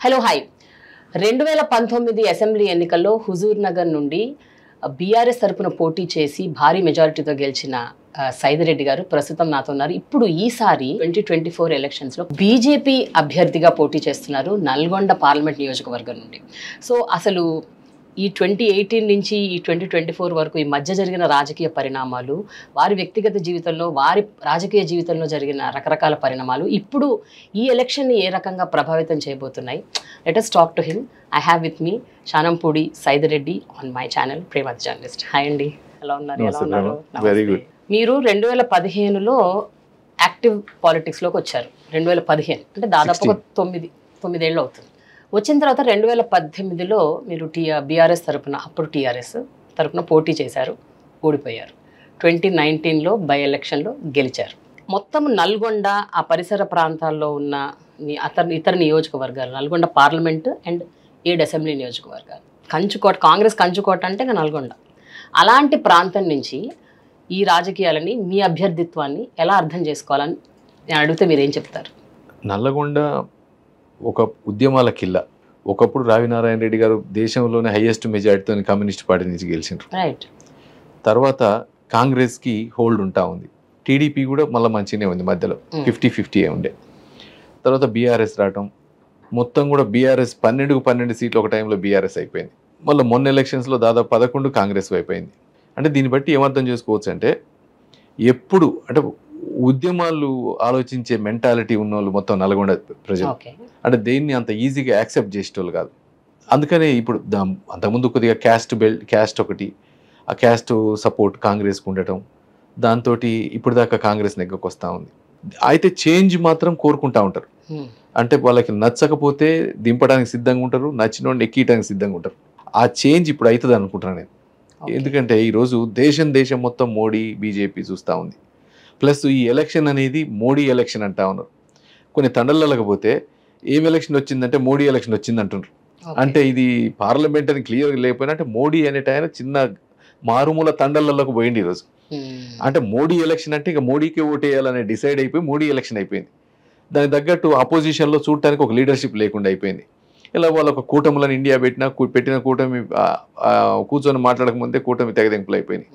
Hello hi 2019 assembly ఎన్నికల్లో హుజూర్ నగర్ నుండి BRS తరపున పోటీ చేసి భారీ మెజారిటీతో గెలిచిన సైదిరెడ్డి గారు ప్రస్తుతం నాతో ఉన్నారు. ఇప్పుడు ఈసారి 2024 ఎలక్షన్స్లో బీజేపీ అభ్యర్థిగా పోటీ చేస్తున్నారు నల్గొండ పార్లమెంట్ నియోజకవర్గం నుండి. సో అసలు ఈ 2018 నుంచి ఈ 2024 వరకు ఈ మధ్య జరిగిన రాజకీయ పరిణామాలు, వారి వ్యక్తిగత జీవితంలో, వారి రాజకీయ జీవితంలో జరిగిన రకరకాల పరిణామాలు ఇప్పుడు ఈ ఎలక్షన్ని ఏ రకంగా ప్రభావితం చేయబోతున్నాయి. Let us talk to him. I have with me Shanampudi Saidireddy on my channel ప్రేమత్ జర్నలిస్ట్. హాయ్ అండి, ఎలా ఉన్నారు? Very good. మీరు 2015లో యాక్టివ్ పాలిటిక్స్లోకి వచ్చారు. 2015 అంటే దాదాపు 9 ఏళ్ళు అవుతుంది. వచ్చిన తర్వాత 2018లో మీరు బీఆర్ఎస్ తరపున, అప్పుడు టీఆర్ఎస్ తరపున పోటీ చేశారు, ఓడిపోయారు. 2019లో బై ఎలక్షన్లో గెలిచారు. మొత్తం నల్గొండ ఆ పరిసర ప్రాంతాల్లో ఉన్న ఇతర నియోజకవర్గాలు, నల్గొండ పార్లమెంటు అండ్ 7 అసెంబ్లీ నియోజకవర్గాలు, కంచుకోట, కాంగ్రెస్ కంచుకోట అంటే నల్గొండ. అలాంటి ప్రాంతం నుంచి ఈ రాజకీయాలని, మీ అభ్యర్థిత్వాన్ని ఎలా అర్థం చేసుకోవాలని నేను అడిగితే మీరేం చెప్తారు? నల్లగొండ ఒక ఉద్యమాల కిల్ల. ఒకప్పుడు రావినారాయణ రెడ్డి గారు దేశంలోనే హైయెస్ట్ మెజారిటీతో కమ్యూనిస్ట్ పార్టీ నుంచి గెలిచిండ్రు. రైట్. తర్వాత కాంగ్రెస్కి హోల్డ్ ఉంటా ఉంది, టీడీపీ కూడా మళ్ళీ మంచిగానే ఉంది, మధ్యలో 50-50 ఉండే. తర్వాత బీఆర్ఎస్ రావటం, మొత్తం కూడా బీఆర్ఎస్ 12 సీట్లు ఒక టైంలో బీఆర్ఎస్ అయిపోయింది. మళ్ళీ మొన్న ఎలక్షన్స్లో దాదాపు 11 కాంగ్రెస్ అయిపోయింది. అంటే దీన్ని బట్టి ఏమర్థం చేసుకోవచ్చు అంటే, ఎప్పుడు అంటే ఉద్యమాలు ఆలోచించే మెంటాలిటీ ఉన్న వాళ్ళు మొత్తం నల్గొండ ప్రజలు అంటే దేన్ని అంత ఈజీగా యాక్సెప్ట్ చేసేటోళ్ళు కాదు. అందుకనే ఇప్పుడు అంతకుముందు కొద్దిగా క్యాస్ట్ ఒకటి, ఆ క్యాస్ట్ సపోర్ట్ కాంగ్రెస్కి ఉండటం, దాంతో ఇప్పుడు దాకా కాంగ్రెస్ నెగ్గకొస్తూ ఉంది. అయితే చేంజ్ మాత్రం కోరుకుంటా ఉంటారు. అంటే వాళ్ళకి నచ్చకపోతే దింపడానికి సిద్ధంగా ఉంటారు, నచ్చినోడిని ఎక్కియడానికి సిద్ధంగా ఉంటారు. ఆ చేంజ్ ఇప్పుడు అవుతుంది అనుకుంటున్నాను నేను. ఎందుకంటే ఈరోజు దేశం మొత్తం మోడీ బీజేపీ చూస్తూ ఉంది. ప్లస్ ఈ ఎలక్షన్ అనేది మోడీ ఎలక్షన్ అంటా ఉన్నారు. కొన్ని తండలలోకి పోతే ఏం ఎలక్షన్ వచ్చిందంటే మోడీ ఎలక్షన్ వచ్చింది అంటున్నారు. అంటే ఇది పార్లమెంట్ అని క్లియర్గా లేకపోయినా అంటే మోడీ అనేట ఆయన చిన్న మారుమూల తండలలోకి పోయింది ఈరోజు. అంటే మోడీ ఎలక్షన్ అంటే ఇక మోడీకే ఓటేయాలని డిసైడ్ అయిపోయి మోడీ ఎలక్షన్ అయిపోయింది. దానికి తగ్గట్టు అపోజిషన్లో చూడటానికి ఒక లీడర్షిప్ లేకుండా అయిపోయింది. ఇలా వాళ్ళు ఒక కూటమిలను ఇండియా పెట్టిన కూటమి కూర్చొని మాట్లాడకముందే కూటమి తెగదెంపులు అయిపోయింది.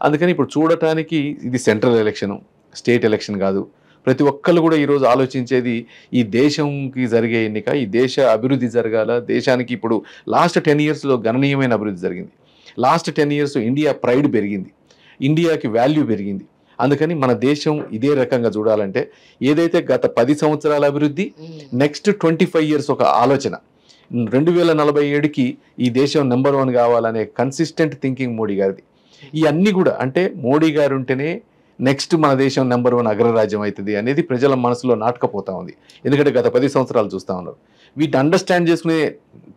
అందుకని ఇప్పుడు చూడటానికి ఇది సెంట్రల్ ఎలక్షన్, స్టేట్ ఎలక్షన్ కాదు. ప్రతి ఒక్కళ్ళు కూడా ఈరోజు ఆలోచించేది ఈ దేశంకి జరిగే ఎన్నిక, ఈ దేశ అభివృద్ధి జరగాల. దేశానికి ఇప్పుడు లాస్ట్ 10 yearsలో గణనీయమైన అభివృద్ధి జరిగింది. లాస్ట్ 10 years ఇండియా ప్రైడ్ పెరిగింది, ఇండియాకి వాల్యూ పెరిగింది. అందుకని మన దేశం ఇదే రకంగా చూడాలంటే ఏదైతే గత 10 సంవత్సరాల అభివృద్ధి, నెక్స్ట్ 25 years ఒక ఆలోచన, 2047కి ఈ దేశం నెంబర్ 1 కావాలనే కన్సిస్టెంట్ థింకింగ్ మోడీ గారిది. ఇవన్నీ కూడా అంటే మోడీ గారు ఉంటేనే నెక్స్ట్ మన దేశం నెంబర్ 1 అగ్రరాజ్యం అవుతుంది అనేది ప్రజల మనసులో నాటకపోతా ఉంది. ఎందుకంటే గత 10 సంవత్సరాలు చూస్తూ ఉన్నారు. వీటిని అండర్స్టాండ్ చేసుకునే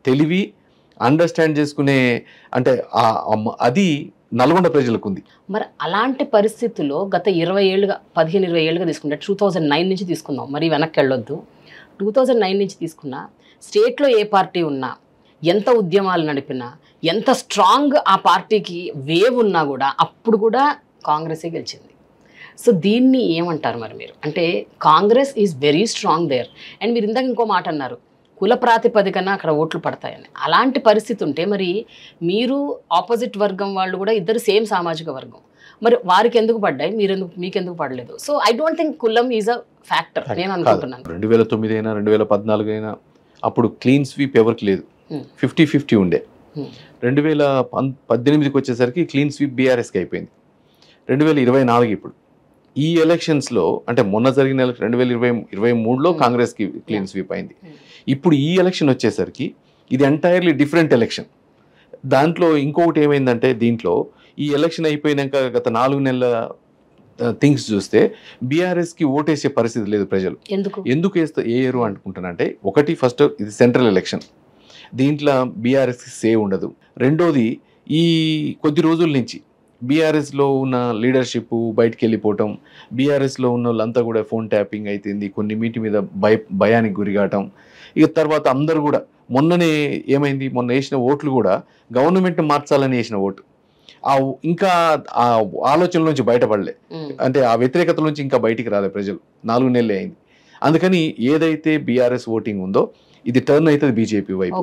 తెలివి, అండర్స్టాండ్ చేసుకునే అంటే అది నల్గొండ ప్రజలకు ఉంది. మరి అలాంటి పరిస్థితుల్లో గత 15-20 ఏళ్ళుగా తీసుకుంటే 2009 నుంచి తీసుకుందాం, మరి వెనక్కి వెళ్ళొద్దు. 2009 నుంచి తీసుకున్నా స్టేట్లో ఏ పార్టీ ఉన్నా, ఎంత ఉద్యమాలు నడిపినా, ఎంత స్ట్రాంగ్ ఆ పార్టీకి వేవ్ ఉన్నా కూడా అప్పుడు కూడా కాంగ్రెసే గెలిచింది. సో దీన్ని ఏమంటారు మరి మీరు? అంటే Congress is very strong there. And మీరు ఇందాక ఇంకో మాట అన్నారు, కుల ప్రాతిపదికన అక్కడ ఓట్లు పడతాయని. అలాంటి పరిస్థితి ఉంటే మరి మీరు ఆపోజిట్ వర్గం వాళ్ళు కూడా ఇద్దరు సేమ్ సామాజిక వర్గం, మరి వారికి ఎందుకు పడ్డాయి, మీకెందుకు పడలేదు? సో ఐ డోంట్ థింక్ కులం ఈజ్ అ ఫ్యాక్టర్ నేను అనుకుంటున్నాను. 2009 అయినా 2014 అయినా అప్పుడు క్లీన్ స్వీప్ ఎవరికి లేదు, 50-50 ఉండే. 2018కి వచ్చేసరికి క్లీన్ స్వీప్ బీఆర్ఎస్కి అయిపోయింది. 2024 ఇప్పుడు ఈ ఎలక్షన్స్లో అంటే మొన్న జరిగిన 2023లో కాంగ్రెస్కి క్లీన్ స్వీప్ అయింది. ఇప్పుడు ఈ ఎలక్షన్ వచ్చేసరికి ఇది ఎంటైర్లీ డిఫరెంట్ ఎలక్షన్. దాంట్లో ఇంకొకటి ఏమైందంటే, దీంట్లో ఈ ఎలక్షన్ అయిపోయినాక గత 4 నెలల థింగ్స్ చూస్తే బీఆర్ఎస్కి ఓటేసే పరిస్థితి లేదు ప్రజలు. ఎందుకు వేయరు అనుకుంటానంటే, ఒకటి ఫస్ట్ ఇది సెంట్రల్ ఎలక్షన్, దీంట్లో బీఆర్ఎస్కి సేవ్ ఉండదు. రెండోది ఈ కొద్ది రోజుల నుంచి బీఆర్ఎస్లో ఉన్న లీడర్షిప్ బయటికి వెళ్ళిపోవటం, బీఆర్ఎస్లో ఉన్న వాళ్ళంతా కూడా ఫోన్ ట్యాపింగ్ అవుతుంది, కొన్ని మీటి మీద భయానికి గురికావటం. ఇక తర్వాత అందరూ కూడా మొన్ననే ఏమైంది, మొన్న వేసిన ఓట్లు కూడా గవర్నమెంట్ మార్చాలని వేసిన ఓటు, ఇంకా ఆ ఆలోచన నుంచి బయటపడలే, అంటే ఆ వ్యతిరేకత నుంచి ఇంకా బయటికి రాలే ప్రజలు. 4 నెలలే అయింది. అందుకని ఏదైతే బీఆర్ఎస్ ఓటింగ్ ఉందో ఇది టర్న్ అవుతుంది బీజేపీ వైపు,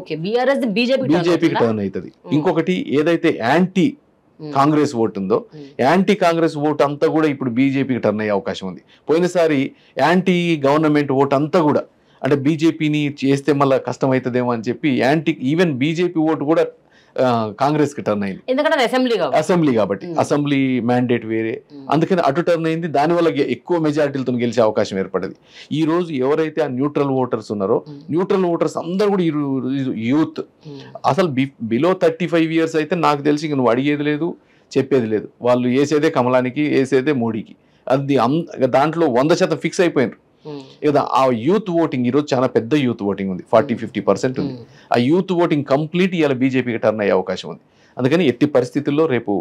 బీజేపీకి టర్న్ అవుతుంది. ఇంకొకటి ఏదైతే యాంటీ కాంగ్రెస్ ఓటు ఉందో యాంటీ కాంగ్రెస్ ఓటు అంతా కూడా ఇప్పుడు బీజేపీకి టర్న్ అయ్యే అవకాశం ఉంది. పోయినసారి యాంటీ గవర్నమెంట్ ఓటు అంతా కూడా అంటే బీజేపీని చేస్తే మళ్ళీ కష్టం అవుతుందేమో అని చెప్పి యాంటీ ఈవెన్ బీజేపీ ఓటు కూడా కాంగ్రెస్ కి టర్న్ అయింది, ఎందుకంటే అసెంబ్లీ కాబట్టి అసెంబ్లీ మ్యాండేట్ వేరే, అందుకని అటు టర్న్ అయింది. దానివల్ల ఎక్కువ మెజారిటీలతో గెలిచే అవకాశం ఏర్పడింది. ఈ రోజు ఎవరైతే ఆ న్యూట్రల్ ఓటర్స్ ఉన్నారో న్యూట్రల్ ఓటర్స్ అందరూ కూడా యూత్, అసలు బిలో 35 years అయితే నాకు తెలిసి నువ్వు అడిగేది లేదు చెప్పేది లేదు, వాళ్ళు వేసేదే కమలానికి వేసేదే మోడీకి, అది దాంట్లో 100% ఫిక్స్ అయిపోయినారు. లేదా ఆ యూత్ ఓటింగ్ ఈరోజు చాలా పెద్ద యూత్ ఓటింగ్ ఉంది, 40-50% ఉంది. ఆ యూత్ ఓటింగ్ కంప్లీట్ ఇవాళ బీజేపీకి టర్న్ అయ్యే అవకాశం ఉంది. అందుకని ఎట్టి పరిస్థితుల్లో రేపు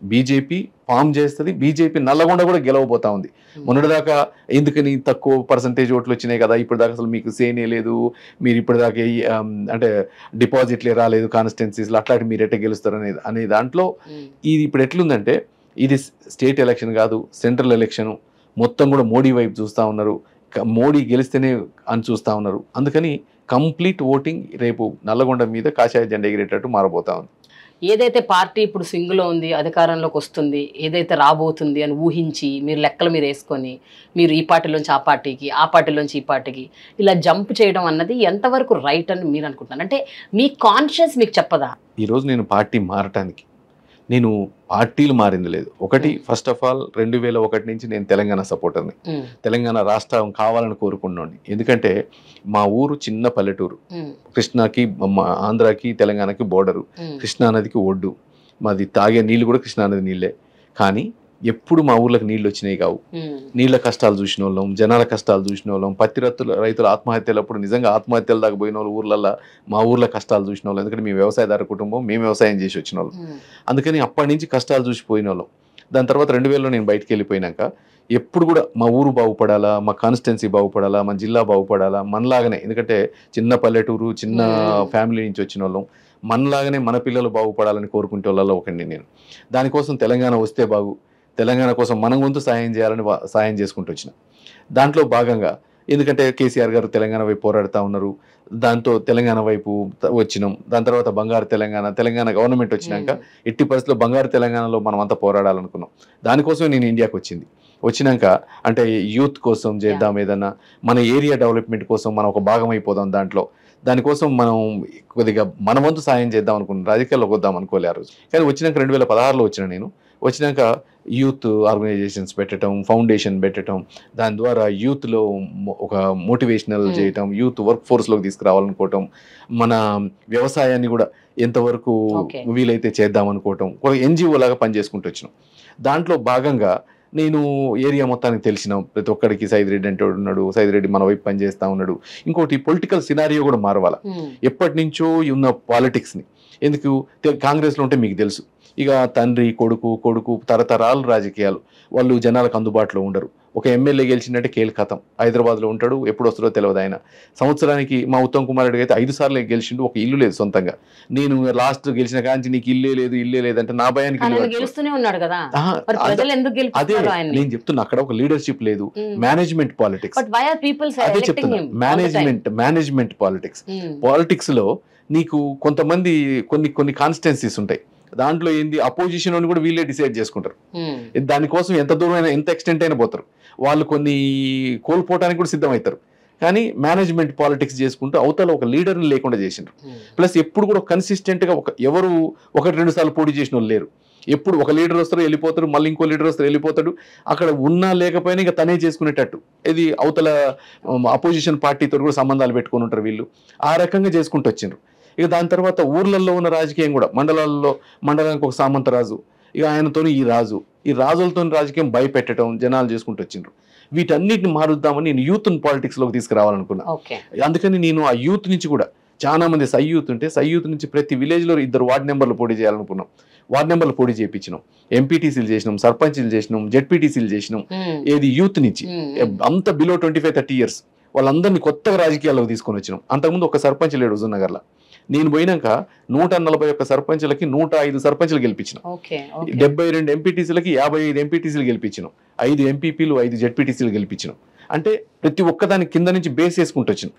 బీజేపీ ఫామ్ చేస్తుంది, బీజేపీ నల్లగొండ కూడా గెలవబోతా ఉంది. మొన్నటిదాకా ఎందుకని తక్కువ పర్సంటేజ్ ఓట్లు వచ్చినాయి కదా, ఇప్పుడు దాకా అసలు మీకు సేనే లేదు, మీరు ఇప్పటిదాకా అంటే డిపాజిట్లే రాలేదు కాన్స్టిట్యున్సీస్లో, అట్లాంటి మీరు ఎట్లా గెలుస్తారు అనే దాంట్లో ఇది ఇప్పుడు ఎట్లుందంటే ఇది స్టేట్ ఎలక్షన్ కాదు, సెంట్రల్ ఎలక్షన్ మొత్తం కూడా మోడీ వైపు చూస్తూ ఉన్నారు, మోడీ గెలిస్తేనే అని చూస్తూ ఉన్నారు. అందుకని కంప్లీట్ ఓటింగ్ రేపు నల్లగొండ మీద కాషాయ జెండా ఎగిరేటట్టు మారబోతా ఉంది. ఏదైతే పార్టీ ఇప్పుడు స్వింగ్లో ఉంది, అధికారంలోకి వస్తుంది, ఏదైతే రాబోతుంది అని ఊహించి మీరు లెక్కలు మీరు వేసుకొని మీరు ఈ పార్టీలోంచి ఆ పార్టీకి, ఆ పార్టీలోంచి ఈ పార్టీకి ఇలా జంప్ చేయడం అన్నది ఎంతవరకు రైట్ అని మీరు అనుకుంటున్నారు? అంటే మీ కాన్షియస్ మీకు చెప్పదా? ఈరోజు నేను పార్టీ మారటానికి నేను పార్టీలు మారింది లేదు. ఒకటి ఫస్ట్ ఆఫ్ ఆల్ 2001 నుంచి నేను తెలంగాణ సపోర్టర్ని, తెలంగాణ రాష్ట్రం కావాలని కోరుకున్నాను. ఎందుకంటే మా ఊరు చిన్న పల్లెటూరు, కృష్ణాకి ఆంధ్రాకి తెలంగాణకి బోర్డరు, కృష్ణానదికి ఒడ్డు, మాది తాగే నీళ్ళు కూడా కృష్ణానది నీళ్ళే. కానీ ఎప్పుడు మా ఊర్లకు నీళ్ళు వచ్చినాయి కావు. నీళ్ళ కష్టాలు చూసిన వాళ్ళం, జనాల కష్టాలు చూసిన వాళ్ళం, పత్తి రైతుల ఆత్మహత్యలప్పుడు నిజంగా ఆత్మహత్యల దాకా పోయిన వాళ్ళు ఊర్లలో మా ఊర్లో కష్టాలు చూసిన వాళ్ళు. ఎందుకంటే మేము వ్యవసాయదారు కుటుంబం, మేము వ్యవసాయం చేసి వచ్చిన వాళ్ళం. అందుకని అప్పటి నుంచి కష్టాలు చూసిపోయిన వాళ్ళం. దాని తర్వాత 2000లో నేను బయటికి వెళ్ళిపోయినాక ఎప్పుడు కూడా మా ఊరు బాగుపడాలా, మా కాన్స్టిట్యున్సీ బాగుపడాలా, మా జిల్లా బాగుపడాలా, మనలాగానే, ఎందుకంటే చిన్న పల్లెటూరు చిన్న ఫ్యామిలీ నుంచి వచ్చిన వాళ్ళం, మనలాగానే మన పిల్లలు బాగుపడాలని కోరుకుంటే వాళ్ళలో ఒకటి నేను. దానికోసం తెలంగాణ వస్తే బాగు, తెలంగాణ కోసం మనం వంతు సాయం చేసుకుంటూ వచ్చిన దాంట్లో భాగంగా, ఎందుకంటే కేసీఆర్ గారు తెలంగాణ వైపు పోరాడుతూ ఉన్నారు, దాంతో తెలంగాణ వైపు వచ్చినాం. దాని తర్వాత బంగారు తెలంగాణ గవర్నమెంట్ వచ్చినాక ఎట్టి పరిస్థితుల్లో బంగారు తెలంగాణలో మనం అంతా పోరాడాలనుకున్నాం. దానికోసం నేను ఇండియాకి వచ్చినాక అంటే యూత్ కోసం చేద్దాం, ఏదన్నా మన ఏరియా డెవలప్మెంట్ కోసం మనం ఒక భాగం అయిపోదాం దానికోసం మనం కొద్దిగా మన వంతు సాయం చేద్దాం అనుకున్నాం. రాజకీయాల్లోకి వద్దాం అనుకోలే ఆ రోజు. కానీ వచ్చినాక 2016లో వచ్చినాక యూత్ ఆర్గనైజేషన్స్ పెట్టడం, ఫౌండేషన్ పెట్టడం, దాని ద్వారా యూత్లో ఒక మోటివేషనల్ చేయటం, యూత్ వర్క్ ఫోర్స్లోకి తీసుకురావాలనుకోవటం, మన వ్యవసాయాన్ని కూడా ఎంతవరకు వీలైతే చేద్దాం అనుకోవటం, ఒక ఎన్జిఓ లాగా పనిచేసుకుంటూ వచ్చినాం. దాంట్లో భాగంగా నేను ఏరియా మొత్తానికి తెలిసిన ప్రతి ఒక్కడికి సైదిరెడ్డి అంటే ఉన్నాడు, సైదిరెడ్డి మన వైపు పనిచేస్తూ ఉన్నాడు. ఇంకోటి పొలిటికల్ సినారియో కూడా మారవాల. ఎప్పటి నుంచో ఉన్న పాలిటిక్స్ని, ఎందుకు కాంగ్రెస్లో ఉంటే మీకు తెలుసు, ఇక తండ్రి కొడుకు తరతరాలు రాజకీయాలు, వాళ్ళు జనాలకు అందుబాటులో ఉండరు. ఒక ఎమ్మెల్యే గెలిచిందంటే కథం, హైదరాబాద్లో ఉంటాడు, ఎప్పుడు వస్తుందో తెలియదు. ఆయన సంవత్సరానికి మా ఉత్తమ్ కుమార్ రెడ్డి అయితే 5 సార్లు గెలిచిండు, ఒక ఇల్లు లేదు సొంతంగా. నేను లాస్ట్ గెలిచిన కాంచి నీకు ఇల్లే లేదు అంటే నా భయానికి అదే నేను చెప్తున్నా, అక్కడ ఒక లీడర్షిప్ లేదు, మేనేజ్మెంట్ పాలిటిక్స్. అదే చెప్తున్నా, మేనేజ్మెంట్ పాలిటిక్స్ లో నీకు కొంతమంది కొన్ని కాన్స్టిట్యున్సీస్ ఉంటాయి, దాంట్లో ఏంది అపోజిషన్ అని కూడా వీళ్ళే డిసైడ్ చేసుకుంటారు. దానికోసం ఎంత దూరమైనా ఎంత ఎక్స్టెంట్ అయినా పోతారు వాళ్ళు, కొన్ని కోల్పోవటానికి కూడా సిద్ధమవుతారు. కానీ మేనేజ్మెంట్ పాలిటిక్స్ చేసుకుంటూ అవతల ఒక లీడర్ని లేకుండా చేసిండ్రు. ప్లస్ ఎప్పుడు కూడా కన్సిస్టెంట్గా ఎవరు 1-2 సార్లు పోటీ చేసిన వాళ్ళు లేరు. ఎప్పుడు ఒక లీడర్ వస్తారు వెళ్ళిపోతారు, మళ్ళీ ఇంకో లీడర్ వస్తారు వెళ్ళిపోతాడు. అక్కడ ఉన్నా లేకపోయినా ఇక తనే చేసుకునేటట్టు, ఇది అవతల అపోజిషన్ పార్టీతో కూడా సంబంధాలు పెట్టుకుని ఉంటారు వీళ్ళు. ఆ రకంగా చేసుకుంటూ వచ్చిండ్రు. ఇక దాని తర్వాత ఊర్లలో ఉన్న రాజకీయం కూడా, మండలానికి ఒక సామంతరాజు, ఇక ఆయనతో ఈ రాజులతో రాజకీయం భయపెట్టడం జనాలు చేసుకుంటూ వచ్చిండ్రు. వీటన్నిటిని మారుద్దామని నేను యూత్ని పాలిటిక్స్లోకి తీసుకురావాలనుకున్నా. అందుకని నేను ఆ యూత్ నుంచి కూడా చాలా మంది సయ్యూత్ ఉంటే సయ్యూత్ నుంచి ప్రతి విలేజ్లో 2 వార్డు నెంబర్లు పోటీ చేయాలనుకున్నాం. వార్డు నెంబర్లు పోటీ చేయించినాం, ఎంపీటీసీలు చేసినాం, సర్పంచ్లు చేసినాం, జెడ్పీటీసీలు చేసినాం. ఏది యూత్ నుంచి అంత బిలో 25-30 years వాళ్ళందరినీ కొత్తగా రాజకీయాల్లోకి తీసుకొని వచ్చినాం. అంతకుముందు ఒక సర్పంచ్ లేడు హుజూర్నగర్లో, నేను పోయినాక 141 సర్పంచులకి 105 సర్పంచులు గెలిపించిన, 72 ఎంపీటీసీలకి 55 ఎంపీటీసీలు గెలిపించినాం, 5 ఎంపీపీలు 5 జెడ్పీటీసీలు గెలిపించినాం. అంటే ప్రతి ఒక్కదాని కింద నుంచి బేస్ వేసుకుంటూ వచ్చిన.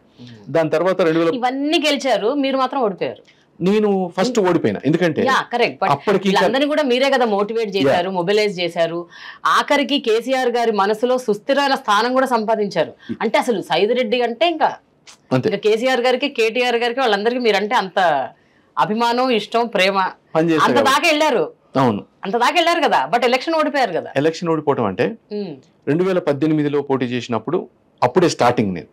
దాని తర్వాత 2000 ఇవన్నీ గెలిచారు, మీరు మాత్రం ఓడిపోయారు. నేను ఫస్ట్ ఓడిపోయినా, ఎందుకంటే అప్పటికి అందరినీ కూడా మీరే కదా మోటివేట్ చేశారు, మొబిలైజ్ చేశారు. ఆఖరికి కేసీఆర్ గారి మనసులో సుస్థిరమైన స్థానం కూడా సంపాదించారు. అంటే అసలు సైదిరెడ్డి అంటే ఇంకా కేసీఆర్ గారికి, కేటీఆర్ గారికి, వాళ్ళందరికీ మీరంటే అంత అభిమానం, ఇష్టం, ప్రేమ, అంత దాకా వెళ్ళారు. అవును, అంత దాకా వెళ్ళారు కదా. బట్ ఎలక్షన్ ఓడిపోయారు కదా. ఎలక్షన్ ఓడిపోవడం అంటే 2018లో పోటీ చేసినప్పుడు అప్పుడే స్టార్టింగ్ నేను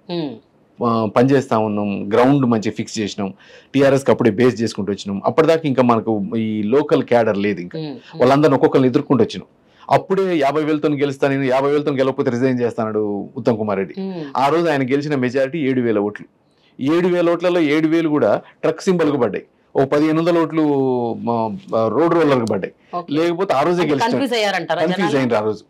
పనిచేస్తా ఉన్నాం, గ్రౌండ్ మంచి ఫిక్స్ చేసినాం, టీఆర్ఎస్కి అప్పుడే బేస్ చేసుకుంటూ వచ్చినాం. అప్పటిదాకా ఇంకా మనకు ఈ లోకల్ క్యాడర్ లేదు, ఇంకా వాళ్ళందరిని ఒక్కొక్కరిని ఎదుర్కొంటూ వచ్చినాం. అప్పుడే 50,000తో గెలుస్తాను, నేను 50,000తో గెలవకపోతే రిజైన్ చేస్తాడు ఉత్తమ్ కుమార్ రెడ్డి. ఆ రోజు ఆయన గెలిచిన మెజారిటీ 7,000 ఓట్లు. 7,000 ఓట్లలో 7,000 కూడా ట్రక్ సింబల్కు పడ్డాయి, ఓ 1,500 ఓట్లు రోడ్ రోలర్కి పడ్డాయి. లేకపోతే ఆ రోజే గెలిచారు, కన్ఫ్యూజ్ అయ్యారు ఆ రోజు,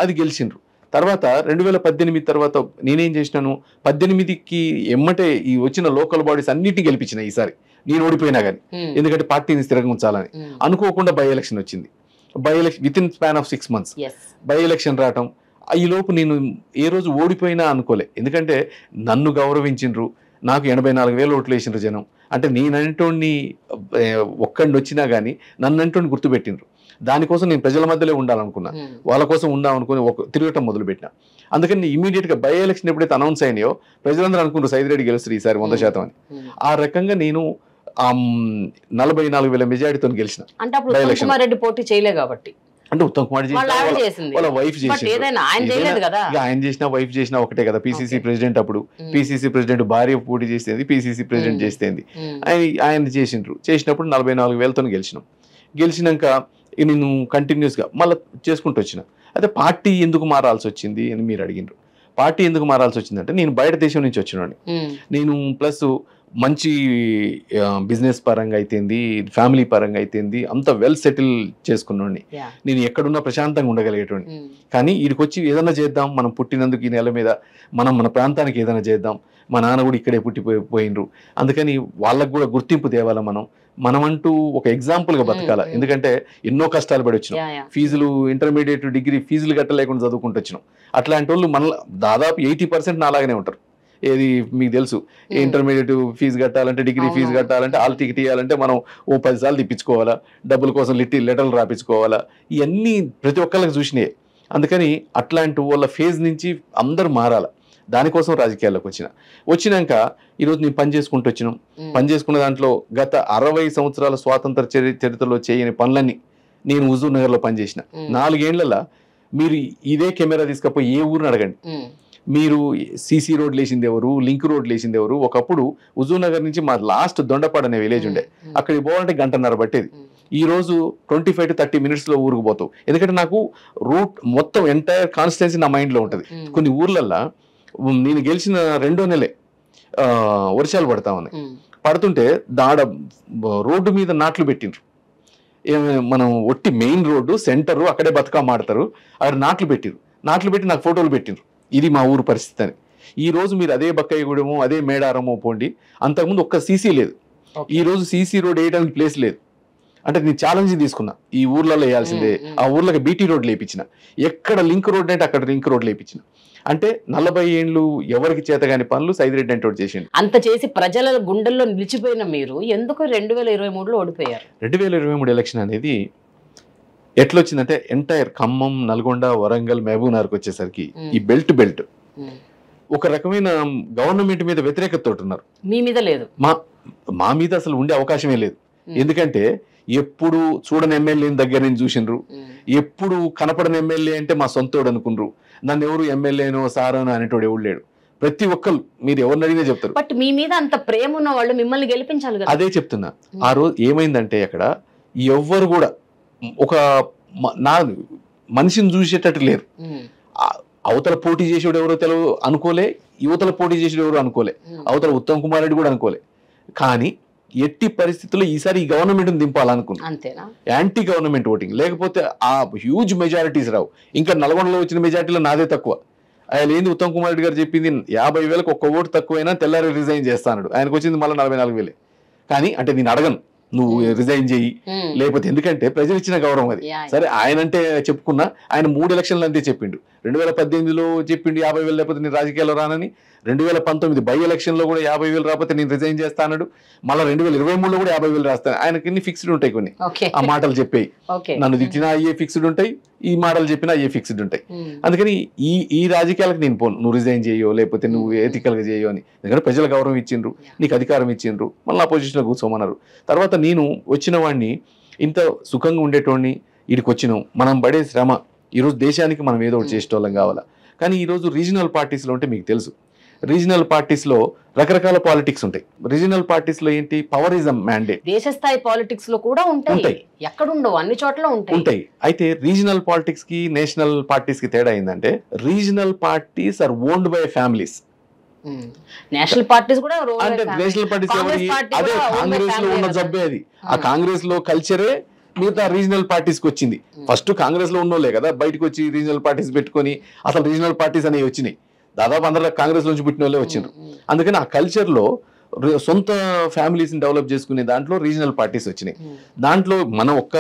అది గెలిచిండ్రు. తర్వాత 2018 తర్వాత నేనేం చేసినాను, 18కి ఎమ్మటే ఈ వచ్చిన లోకల్ బాడీస్ అన్నిటిని గెలిపించిన. ఈసారి నేను ఓడిపోయినా కానీ, ఎందుకంటే పార్టీని స్థిరంగా ఉంచాలని. అనుకోకుండా బై ఎలక్షన్ వచ్చింది. By election with in span of 6 months by election రావటం. ఈ లోపు నేను ఏ రోజు ఓడిపోయినా అనుకోలే, ఎందుకంటే నన్ను గౌరవించిండ్రు, నాకు 84,000 ఓట్లు వేసిండ్రు జనం. అంటే నేనంటోని ఒక్కడిని వచ్చినా కానీ నన్నంటోని గుర్తుపెట్టిండ్రు. దానికోసం నేను ప్రజల మధ్యలో ఉండాలనుకున్నా, వాళ్ళ కోసం ఉండాలనుకుని తిరగటం మొదలుపెట్టినా. అందుకని ఇమీడియట్గా బై ఎలక్షన్ ఎప్పుడైతే అనౌన్స్ అయినాయో ప్రజలందరూ అనుకుంటారు సైదిరెడ్డి గెలుస్తారు ఈసారి 100% అని. ఆ రకంగా నేను 44,000 మెజారిటీతో గెలిచిన. అంటే అప్పుడు ఉత్తమ్ కుమార్ రెడ్డి పోటీ చేయలే కాబట్టి, అంటే ఉత్తమ్ కుమార్ వాళ్ళ వైఫ్ చేసింది, ఆయన చేసినా వైఫ్ చేసినా ఒకటే కదా. పిసిసి ప్రెసిడెంట్, అప్పుడు పిసిసి ప్రెసిడెంట్ భార్య పోటీ చేసేది, పిసిసి ప్రెసిడెంట్ చేసేది. ఆయన చేసిండ్రు. చేసినప్పుడు 44,000తో గెలిచినాం. గెలిచినాక నేను కంటిన్యూస్గా మళ్ళీ చేసుకుంటూ వచ్చిన. అయితే పార్టీ ఎందుకు మారాల్సి వచ్చింది అని మీరు అడిగినారు. పార్టీ ఎందుకు మారాల్సి వచ్చిందంటే నేను బయట దేశం నుంచి వచ్చినాను. నేను ప్లస్ మంచి బిజినెస్ పరంగా అయితేంది, ఫ్యామిలీ పరంగా అయితేంది, అంత వెల్ సెటిల్ చేసుకున్నాండి. నేను ఎక్కడున్నా ప్రశాంతంగా ఉండగలిగేటండి. కానీ వీడికి వచ్చి ఏదైనా చేద్దాం, మనం పుట్టినందుకు ఈ నెల మీద మన ప్రాంతానికి ఏదైనా చేద్దాం. మా నాన్న కూడా ఇక్కడే పుట్టిపోయినరు, అందుకని వాళ్ళకు కూడా గుర్తింపు తేవాలా, మనమంటూ ఒక ఎగ్జాంపుల్గా బతకాల. ఎందుకంటే ఎన్నో కష్టాలు పడి వచ్చినాం, ఫీజులు ఇంటర్మీడియట్ డిగ్రీ ఫీజులు కట్టలేకుండా చదువుకుంటూ వచ్చినాం. అట్లాంటి వాళ్ళు మన దాదాపు 80% నాలాగానే ఉంటారు. ఏది మీకు తెలుసు, ఇంటర్మీడియట్ ఫీజు కట్టాలంటే, డిగ్రీ ఫీజు కట్టాలంటే, ఆల్ టికెట్ ఇవ్వాలంటే మనం ఓ 10 సార్లు తిప్పించుకోవాలా, డబ్బుల కోసం లెటర్లు రాపించుకోవాలా, ఇవన్నీ ప్రతి ఒక్కళ్ళకి చూసినాయి. అందుకని అట్లాంటి వాళ్ళ ఫేజ్ నుంచి అందరూ మారాల, దానికోసం రాజకీయాల్లోకి వచ్చినాక ఈరోజు నేను పని చేసుకుంటూ వచ్చినాం. పని చేసుకున్న దాంట్లో గత 60 సంవత్సరాల స్వాతంత్ర చరిత్రలో చేయని పనులన్నీ నేను హుజూర్ నగర్లో పనిచేసిన. 4 ఏళ్లలో మీరు ఇదే కెమెరా తీసుకపోయి ఏ ఊరిని అడగండి, మీరు సీసీ రోడ్లు వేసింది ఎవరు, లింక్ రోడ్లు వేసింది ఎవరు. ఒకప్పుడు హుజూర్ నగర్ నుంచి మా లాస్ట్ దొండపాడు అనే విలేజ్ ఉండే, అక్కడికి పోవాలంటే 1.5 గంట పట్టేది. ఈ రోజు 25 to 30 minutesలో ఊరికి పోతావు. ఎందుకంటే నాకు రూట్ మొత్తం ఎంటైర్ కాన్స్టిట్యున్సీ నా మైండ్లో ఉంటుంది. కొన్ని ఊర్లల్లో నేను గెలిచిన 2వ నెలే వర్షాలు పడతా ఉన్నాయి. పడుతుంటే దాడ రోడ్డు మీద నాట్లు పెట్టిండ్రు. మనం ఒట్టి మెయిన్ రోడ్డు సెంటరు, అక్కడే బతుకమ్మ ఆడతారు, అక్కడ నాట్లు పెట్టి నాకు ఫోటోలు పెట్టిండ్రు. ఇది మా ఊరు పరిస్థితి అని. ఈ రోజు మీరు అదే బక్కయ్యగూడెమో, అదే మేడారమో పోండి, అంతకుముందు ఒక్క సీసీ లేదు. ఈ రోజు సీసీ రోడ్ వేయడానికి ప్లేస్ లేదు. అంటే నేను ఛాలెంజ్ తీసుకున్నా, ఈ ఊర్లలో వేయాల్సిందే. ఆ ఊర్లకు బీటీ రోడ్లు వేయించిన, ఎక్కడ లింక్ రోడ్ అంటే అక్కడ లింక్ రోడ్లు వేయించిన. అంటే 40 ఏళ్ళు ఎవరికి చేతగాని పనులు సైదిరెడ్డి అంటే చేసిండు. అంత చేసి ప్రజల గుండెల్లో నిలిచిపోయిన మీరు ఎందుకు 2023లో ఓడిపోయారు? 2023 ఎలక్షన్ అనేది ఎట్లొచ్చిందంటే ఎంటైర్ ఖమ్మం, నల్గొండ, వరంగల్, మహబూబ్ నగర్కి వచ్చేసరికి ఈ బెల్ట్ ఒక రకమైన గవర్నమెంట్ మీద వ్యతిరేకత ఉన్నారు. మీ మీద లేదు, మా మీద అసలు ఉండే అవకాశమే లేదు. ఎందుకంటే ఎప్పుడు చూడని ఎమ్మెల్యేని దగ్గర నుంచి చూసిండ్రు, ఎప్పుడు కనపడని ఎమ్మెల్యే అంటే మా సొంతోడు అనుకుండ్రు. నన్ను ఎవరు ఎమ్మెల్యేనో సారోనో అనేటోడు ఎవడు లేడు. ప్రతి ఒక్కరు మీరు ఎవరిని అడిగినా చెప్తారు. బట్ మీ మీద అంత ప్రేమ ఉన్న వాళ్ళు మిమ్మల్ని గెలిపించాలి కదా. అదే చెప్తున్నా. ఆ రోజు ఏమైందంటే అక్కడ ఎవ్వరు కూడా ఒక నా మనిషిని చూసేటట్టు లేరు. అవతల పోటీ చేసేవాడు ఎవరో తెలియదు అనుకోలే, యువతల పోటీ చేసేవాడు ఎవరో అనుకోలే, అవతల ఉత్తమ్ కుమార్ రెడ్డి కూడా అనుకోలే. కానీ ఎట్టి పరిస్థితుల్లో ఈసారి ఈ గవర్నమెంట్ దింపాలనుకున్నా, యాంటీ గవర్నమెంట్ ఓటింగ్, లేకపోతే ఆ హ్యూజ్ మెజారిటీస్ రావు. ఇంకా నల్గొండలో వచ్చిన మెజారిటీలో నాదే తక్కువ. ఆయన ఏంది ఉత్తమ్ కుమార్ రెడ్డి గారు చెప్పింది 50,000కు ఒక్క ఓటు తక్కువైనా తెల్లారి రిజైన్ చేస్తాడు, ఆయనకు వచ్చింది మళ్ళీ 44,000. కానీ అంటే నేను అడగను నువ్వు రిజైన్ చేయి లేకపోతే, ఎందుకంటే ప్రజలు ఇచ్చిన గౌరవం అది. సరే ఆయన అంటే చెప్పుకున్నా, ఆయన 3 ఎలక్షన్లు అంతే చెప్పిండు. 2018లో చెప్పిండు 50,000 లేకపోతే నేను రాజకీయాల్లో రానని. 2019 బై ఎలక్షన్ లో కూడా 50,000 రాకపోతే నేను రిజైన్ చేస్తాడు. మళ్ళీ 2023లో కూడా 50,000 రాస్తాను. ఆయనకి ఫిక్స్డ్ ఉంటాయి కొన్ని ఆ మాటలు చెప్పేవి. నన్ను తిట్టినా అయ్యే ఫిక్స్డ్ ఉంటాయి, ఈ మాటలు చెప్పినా అయ్యే ఫిక్స్డ్ ఉంటాయి. అందుకని ఈ రాజకీయాలకు నేను పోను, నువ్వు రిజైన్ చేయో లేకపోతే నువ్వు ఎథికల్ గా చేయో అని. ఎందుకంటే ప్రజల గౌరవం ఇచ్చిండ్రు, నీకు అధికారం ఇచ్చిండ్రు, మళ్ళీ ఆ పొజిషన్ లో కూర్చోమన్నారు. తర్వాత నేను వచ్చిన వాడిని ఇంత సుఖంగా ఉండేటోడిని, వీడికి వచ్చినాం, మనం పడే శ్రమ ఈరోజు దేశానికి మనం ఏదో ఒకటి చేసేటోళ్ళం కావాలా. కానీ ఈరోజు రీజనల్ పార్టీస్లో ఉంటే మీకు తెలుసు, రీజనల్ పార్టీస్లో రకరకాల పాలిటిక్స్ ఉంటాయి. రీజనల్ పార్టీస్లో ఏంటి, పవరిజం మ్యాండేట్. దేశ స్థాయి పాలిటిక్స్ లో కూడా ఉంటాయి, ఎక్కడుండవు, అన్ని చోట్ల ఉంటాయి. అయితే రీజనల్ పాలిటిక్స్ కి నేషనల్ పార్టీస్ కి తేడా ఏంటంటే, regional parties are owned by families. National parties కూడా అంటే నేషనల్ పార్టీస్ అదే కాంగ్రెస్ లో ఉన్న జబ్బే అది. ఆ కాంగ్రెస్ లో కల్చరే మిగతా రీజనల్ పార్టీస్ కి వచ్చింది. ఫస్ట్ కాంగ్రెస్ లో ఉన్నోళ్ళే కదా బయటకు వచ్చి రీజనల్ పార్టీస్ పెట్టుకొని అసలు రీజనల్ పార్టీస్ అనేవి వచ్చినాయి. దాదాపు అందరూ కాంగ్రెస్ నుంచి పుట్టిన వాళ్ళే వచ్చిండ్రు. అందుకని ఆ కల్చర్ లో సొంత ఫ్యామిలీస్ ని డెవలప్ చేసుకునే దాంట్లో రీజనల్ పార్టీస్ వచ్చినాయి. దాంట్లో మనం ఒక్క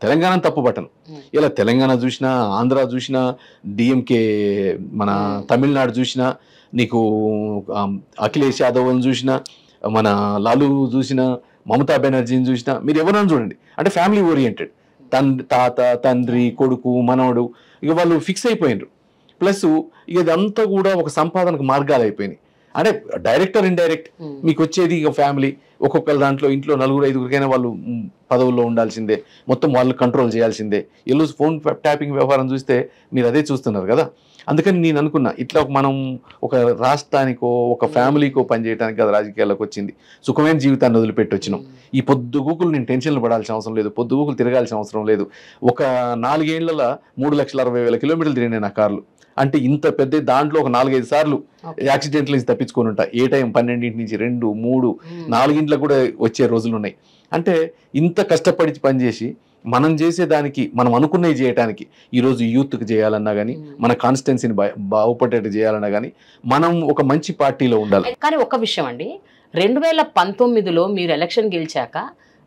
తెలంగాణ తప్పు పట్టను. ఇలా తెలంగాణ చూసినా, ఆంధ్ర చూసినా, డిఎంకే మన తమిళనాడు చూసినా, నీకు అఖిలేష్ యాదవ్ అని చూసినా, మన లాలూ చూసినా, మమతా బెనర్జీని చూసినా, మీరు ఎవరైనా చూడండి, అంటే ఫ్యామిలీ ఓరియంటెడ్. తాత, తండ్రి, కొడుకు, మనవడు, ఇక వాళ్ళు ఫిక్స్ అయిపోయినారు. ప్లస్ ఇక ఇదంతా కూడా ఒక సంపాదనకు మార్గాలు అయిపోయినాయి. అంటే డైరెక్ట్ ఆర్ ఇండైరెక్ట్ మీకు వచ్చేది ఇక ఫ్యామిలీ. ఒక్కొక్కరు దాంట్లో ఇంట్లో 4-5 వాళ్ళు పదవుల్లో ఉండాల్సిందే, మొత్తం వాళ్ళు కంట్రోల్ చేయాల్సిందే. ఈరోజు ఫోన్ ట్యాపింగ్ వ్యవహారం చూస్తే మీరు అదే చూస్తున్నారు కదా. అందుకని నేను అనుకున్నా, ఇట్లా మనం ఒక రాష్ట్రానికో ఒక ఫ్యామిలీకో పనిచేయడానికి అది రాజకీయాల్లోకి వచ్చింది. సుఖమైన జీవితాన్ని వదిలిపెట్టి వచ్చినాం. ఈ పొద్దుగూకులు నేను టెన్షన్లు పడాల్సిన అవసరం లేదు, పొద్దుగూకులు తిరగాల్సిన అవసరం లేదు. ఒక 4 ఏళ్లలో 3,60,000 కిలోమీటర్లు తిరిగినాయి నా కార్లు. అంటే ఇంత పెద్ద దాంట్లో ఒక 4-5 సార్లు యాక్సిడెంట్లు నుంచి తప్పించుకొని ఉంటా. ఏ టైం 12 నుంచి 2, 3, 4 గంటలకు కూడా వచ్చే రోజులు ఉన్నాయి. అంటే ఇంత కష్టపడి పనిచేసి మనం చేసేదానికి, మనం అనుకున్నవి చేయడానికి, ఈరోజు యూత్కి చేయాలన్నా కానీ, మన కాన్స్టిట్యున్సీని బాగుపడేట్టు చేయాలన్నా కానీ మనం ఒక మంచి పార్టీలో ఉండాలి. కానీ ఒక విషయం అండి, 2019లో మీరు ఎలక్షన్ గెలిచాక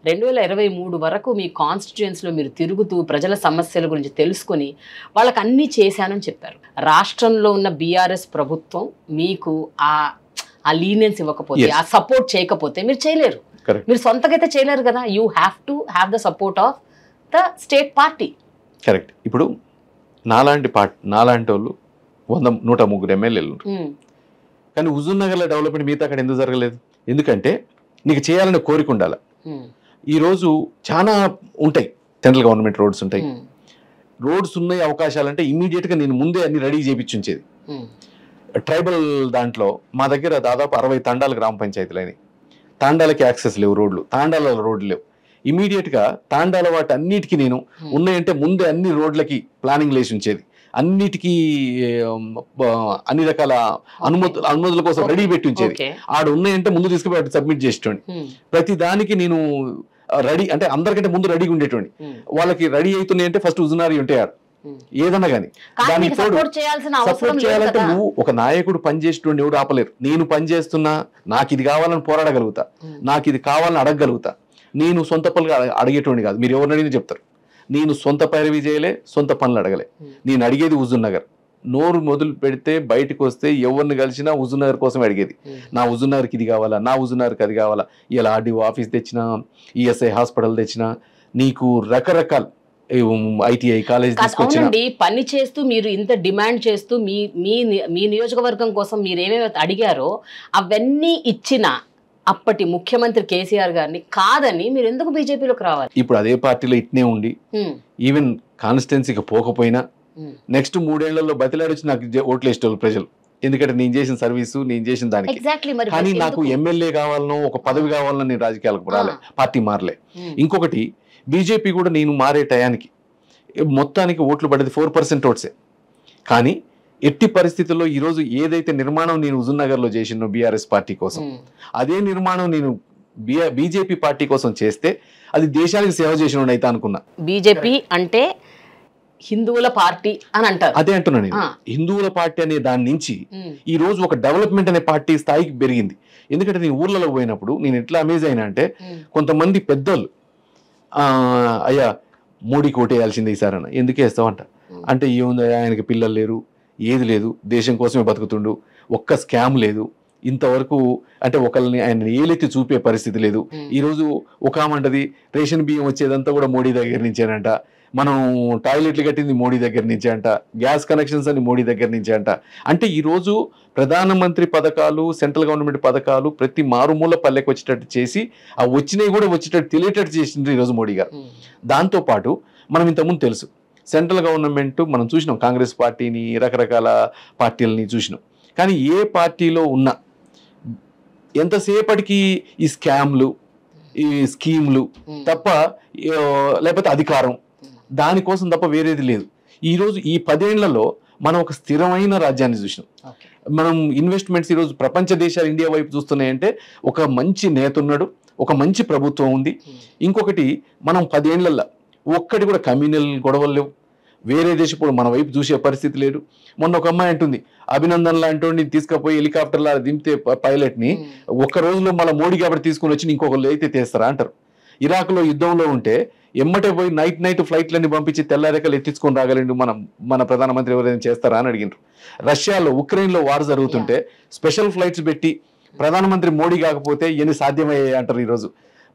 2023 వరకు మీ కాన్స్టిట్యుయెన్సీలో మీరు తిరుగుతూ ప్రజల సమస్యల గురించి తెలుసుకొని వాళ్ళకి అన్నీ చేశానని చెప్పారు. రాష్ట్రంలో ఉన్న బీఆర్ఎస్ ప్రభుత్వం మీకు ఆ లీనియన్స్ ఇవ్వకపోతే, ఆ సపోర్ట్ చేయకపోతే మీరు చేయలేరు. మీరు సొంతగా అయితే చేయలేరు కదా. You have to have the support of the state party. Correct. ఇప్పుడు నాలాంటి వాళ్ళు 103 ఎమ్మెల్యేలు, కానీ హుజూర్ నగర్లో డెవలప్మెంట్ మిగతా అక్కడ ఎందుకు జరగలేదు? ఎందుకంటే నీకు చేయాలనే కోరిక ఉండాలి. ఈరోజు చాలా ఉంటాయి, సెంట్రల్ గవర్నమెంట్ రోడ్స్ ఉంటాయి, రోడ్స్ ఉన్నాయి, అవకాశాలంటే ఇమీడియట్గా నేను ముందే అన్ని రెడీ చేయించుంచేది. ట్రైబల్ దాంట్లో మా దగ్గర దాదాపు 60 తాండాల గ్రామ పంచాయతీలు అయినాయి. తాండాలకి యాక్సెస్ లేవు, తాండాల రోడ్లు లేవు. ఇమీడియట్గా తాండాల వాటి అన్నిటికీ నేను ఉన్నాయంటే ముందే అన్ని రోడ్లకి ప్లానింగ్ లేసి ఉంచేది. అన్నిటికీ అన్ని రకాల అనుమతుల కోసం రెడీ పెట్టి ఉంచేది. ఆడ ఉన్నాయంటే ముందు తీసుకుపోయి సబ్మిట్ చేసేటోండి. ప్రతి దానికి నేను రెడీ, అంటే అందరికంటే ముందు రెడీగా ఉండేటోండి. వాళ్ళకి రెడీ అవుతున్నాయంటే ఫస్ట్ ఉజునారి ఉంటే ఆడు ఏదన్నా కానీ దానికి సపోర్ట్ చేయాలంటే నువ్వు ఒక నాయకుడు పనిచేసేటోండి ఎవరు ఆపలేరు. నేను పనిచేస్తున్నా, నాకు ఇది కావాలని పోరాడగలుగుతా, నాకు ఇది కావాలని అడగగలుగుతా. నేను సొంత పనులు అడిగేటోండి కాదు. మీరు ఎవరిని అడిగినా చెప్తారు, నేను సొంత పైరవి చేయలే, సొంత పనులు అడగలే. నేను అడిగేది హుజూర్ నగర్. నోరు మొదలు పెడితే బయటకు వస్తే ఎవరిని కలిసినా హుజూర్ నగర్ కోసం అడిగేది. నా హుజూర్ నగర్కి ఇది కావాలా, నా హుజూర్ నగర్కి అది కావాలా. ఇలా ఆర్డీఓ ఆఫీస్ తెచ్చినా, ఈఎస్ఐ హాస్పిటల్ తెచ్చినా, నీకు రకరకాల ఐటీఐ కాలేజ్ తీసుకొచ్చిన పని చేస్తూ మీరు ఇంత డిమాండ్ చేస్తూ మీ నియోజకవర్గం కోసం మీరు ఏమేమి అడిగారో అవన్నీ ఇచ్చిన అప్పటి ముఖ్యమంత్రి కేసీఆర్ గారిని కాదని మీరు ఎందుకు బీజేపీలోకి రావాలి? ఇప్పుడు అదే పార్టీలో ఇట్నే ఉండి ఈవెన్ కాన్స్టిట్యున్సీకి పోకపోయినా నెక్స్ట్ 3 ఏళ్లలో బతిలాడొచ్చి నాకు ఓట్లు వేసేవాళ్ళు ప్రజలు. ఎందుకంటే నేను చేసిన సర్వీసు, నేను చేసిన దానికి. కానీ నాకు ఎమ్మెల్యే కావాలనో ఒక పదవి కావాలనో నేను రాజకీయాలకు రాలే, పార్టీ మారలే. ఇంకొకటి బీజేపీ కూడా నేను మారే టయానికి మొత్తానికి ఓట్లు పడేది 4% ఓట్సే. కానీ ఎట్టి పరిస్థితుల్లో ఈరోజు ఏదైతే నిర్మాణం నేను హుజూర్ నగర్లో చేసినో బీఆర్ఎస్ పార్టీ కోసం, అదే నిర్మాణం నేను బీజేపీ పార్టీ కోసం చేస్తే అది దేశానికి సేవ చేసిన అయితే అనుకున్నా. బీజేపీ అంటే హిందువుల పార్టీ అని అంటారు. అదే అంటున్నాను నేను. హిందువుల పార్టీ అనే దాని నుంచి ఈ రోజు ఒక డెవలప్మెంట్ అనే పార్టీ స్థాయికి పెరిగింది. ఎందుకంటే నేను ఊర్లలో పోయినప్పుడు నేను ఎట్లా అమేజ్ అయినా అంటే కొంతమంది పెద్దోళ్ళు అయ్యా మోడీకి ఓటేయాల్సిందే ఈసారి అన్న. ఎందుకు వేస్తావంట అంటే ఏముంది, ఆయనకి పిల్లలు లేరు, ఏది లేదు, దేశం కోసమే బతుకుతుండు, ఒక్క స్కామ్ లేదు ఇంతవరకు, అంటే ఒకళ్ళని ఆయన ఏలెత్తి చూపే పరిస్థితి లేదు. ఈరోజు ఒక ఆమంటది రేషన్ బియ్యం వచ్చేదంతా కూడా మోడీ దగ్గర నుంచేనంట, మనం టాయిలెట్లు కట్టింది మోడీ దగ్గర నుంచే అంట, గ్యాస్ కనెక్షన్స్ అని మోడీ దగ్గర నుంచే అంట. అంటే ఈరోజు ప్రధానమంత్రి పథకాలు, సెంట్రల్ గవర్నమెంట్ పథకాలు ప్రతి మారుమూల పల్లెకి వచ్చేటట్టు చేసి ఆ వచ్చినవి కూడా వచ్చేటట్టు తెలియటట్టు చేసిండ్రు ఈరోజు మోడీ గారు. దాంతోపాటు మనం ఇంతకుముందు తెలుసు సెంట్రల్ గవర్నమెంట్ మనం చూసినాం, కాంగ్రెస్ పార్టీని రకరకాల పార్టీలని చూసినాం. కానీ ఏ పార్టీలో ఉన్నా ఎంతసేపటికి ఈ స్కామ్లు, ఈ స్కీమ్లు తప్ప, లేకపోతే అధికారం, దానికోసం తప్ప వేరేది లేదు. ఈరోజు ఈ 10 ఏళ్లలో మనం ఒక స్థిరమైన రాజ్యాన్ని చూసినాం. మనం ఇన్వెస్ట్మెంట్స్ ఈరోజు ప్రపంచ దేశాలు ఇండియా వైపు చూస్తున్నాయంటే ఒక మంచి నేత ఉన్నాడు, ఒక మంచి ప్రభుత్వం ఉంది. ఇంకొకటి మనం 10 ఏళ్లలో ఒక్కటి కూడా కమ్యూనల్ గొడవలు లేవు, వేరే దేశపు మన వైపు చూసే పరిస్థితి లేదు. మొన్న ఒక అమ్మాయి అంటుంది, అభినందన్ లాంటి తీసుకుపోయి హెలికాప్టర్లా దింపితే పైలట్ని ఒక్క రోజులో మళ్ళీ మోడీ కాబట్టి తీసుకుని వచ్చి ఇంకొకళ్ళు అయితే తీస్తారా అంటారు. ఇరాక్లో యుద్ధంలో ఉంటే ఎమ్మటే పోయి నైట్ ఫ్లైట్లన్నీ పంపించి తెల్లారెక్కలు ఎత్తించుకొని రాగలండి మన ప్రధానమంత్రి ఎవరైనా చేస్తారా అని అడిగినారు. రష్యాలో ఉక్రెయిన్లో వార్ జరుగుతుంటే స్పెషల్ ఫ్లైట్స్ పెట్టి ప్రధానమంత్రి మోడీ కాకపోతే ఎన్ని సాధ్యమయ్యాయి అంటారు. ఈరోజు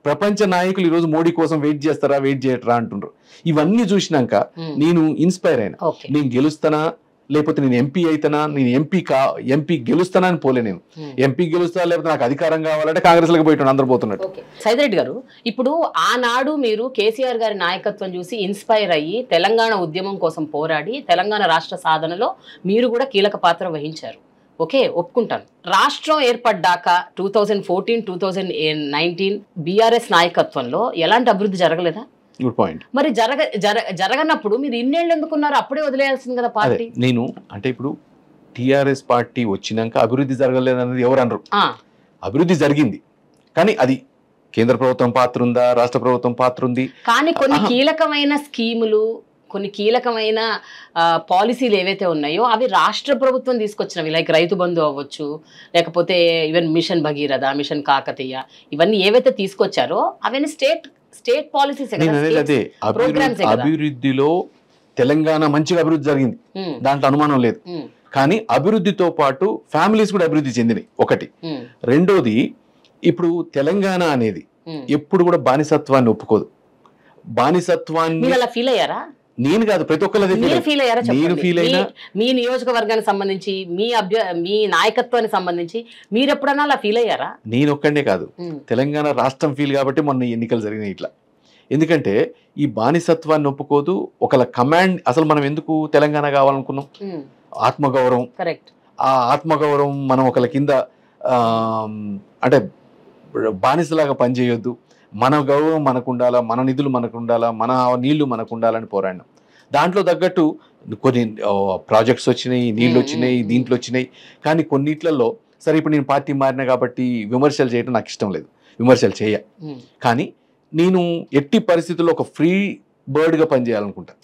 ప్రపంచ నాయకులు ఈరోజు మోడీ కోసం వెయిట్ చేస్తారా, వెయిట్ చేయటరా అంటుండ్రు. ఇవన్నీ చూసినాక నేను ఇన్స్పైర్ అయినా, నేను గెలుస్తానా లేకపోతే నేను ఎంపీ అయితేనా, నేను ఎంపీ గెలుస్తానా అని పోలే. నేను ఎంపీ గెలుస్తా లేకపోతే నాకు అధికారం కావాలంటే కాంగ్రెస్ లోకి పోయిట్టు అందరు పోతున్నట్టు. సైదిరెడ్డి గారు, ఇప్పుడు ఆనాడు మీరు కేసీఆర్ గారి నాయకత్వం చూసి ఇన్స్పైర్ అయ్యి తెలంగాణ ఉద్యమం కోసం పోరాడి తెలంగాణ రాష్ట్ర సాధనలో మీరు కూడా కీలక పాత్ర వహించారు. ఓకే, ఒప్పుకుంటాను. రాష్ట్రం ఏర్పడ్డాక 2014, 2019 బీఆర్ఎస్ నాయకత్వంలో ఎలాంటి అభివృద్ధి జరగలేదా? Good point. మరి జరగనప్పుడు మీరు ఇన్నేళ్ళు ఎందుకున్నారు? అప్పుడే వదిలేయాల్సింది కదా పార్టీ. నేను అంటే ఇప్పుడు టిఆర్ఎస్ పార్టీ వచ్చినాక అభివృద్ధి జరగలేదు అన్నది ఎవరు అనరు. అభివృద్ధి జరిగింది, కానీ అది కేంద్ర ప్రభుత్వం పాత్ర ఉందా, రాష్ట్ర ప్రభుత్వం పాత్ర ఉంది. కానీ కొన్ని కీలకమైన స్కీములు, కొన్ని కీలకమైన పాలసీలు ఏవైతే ఉన్నాయో అవి రాష్ట్ర ప్రభుత్వం తీసుకొచ్చినవి. లైక్ రైతు బంధు అవ్వచ్చు, లేకపోతే even mission Bhagiratha, mission Kakatiya, ఇవన్నీ ఏవైతే తీసుకొచ్చారో అవన్నీ స్టేట్ పాలసీస్. అదే అభివృద్ధిలో తెలంగాణ మంచిగా అభివృద్ధి జరిగింది, దాంట్లో అనుమానం లేదు. కానీ అభివృద్ధితో పాటు ఫ్యామిలీస్ కూడా అభివృద్ధి చెందినాయి ఒకటి. రెండోది, ఇప్పుడు తెలంగాణ అనేది ఎప్పుడు కూడా బానిసత్వాన్ని ఒప్పుకోదు. బానిసత్వాన్ని ఫీల్ అయ్యారా? నేను కాదు, ప్రతి ఒక్కరు ఫీల్ అయ్యారా? మీ నియోజకవర్గానికి సంబంధించి, మీ నాయకత్వానికి సంబంధించి మీరు ఎప్పుడన్నా అలా ఫీల్ అయ్యారా? నేను ఒక్కడే కాదు, తెలంగాణ రాష్ట్రం ఫీల్ కాబట్టి మొన్న ఎన్నికలు జరిగినాయి ఇట్లా. ఎందుకంటే ఈ బానిసత్వాన్ని ఒప్పుకోదు, ఒకళ్ళ కమాండ్. అసలు మనం ఎందుకు తెలంగాణ కావాలనుకున్నాం? ఆత్మగౌరవం. కరెక్ట్. ఆ ఆత్మగౌరవం, మనం ఒకళ్ళ కింద అంటే బానిసలాగా పనిచేయొద్దు, మన గౌరవం మనకు ఉండాలా, మన నిధులు మనకు ఉండాలా, మన నీళ్లు మనకు ఉండాలని పోరాడినాం. దాంట్లో తగ్గట్టు కొన్ని ప్రాజెక్ట్స్ వచ్చినాయి, నీళ్ళు వచ్చినాయి, దీంట్లో వచ్చినాయి. కానీ కొన్నిట్లలో సరే ఇప్పుడు నేను పార్టీ మారినా కాబట్టి విమర్శలు చేయడం నాకు ఇష్టం లేదు, విమర్శలు చేయ. కానీ నేను ఎట్టి పరిస్థితుల్లో ఒక ఫ్రీ బర్డ్గా పనిచేయాలనుకుంటా.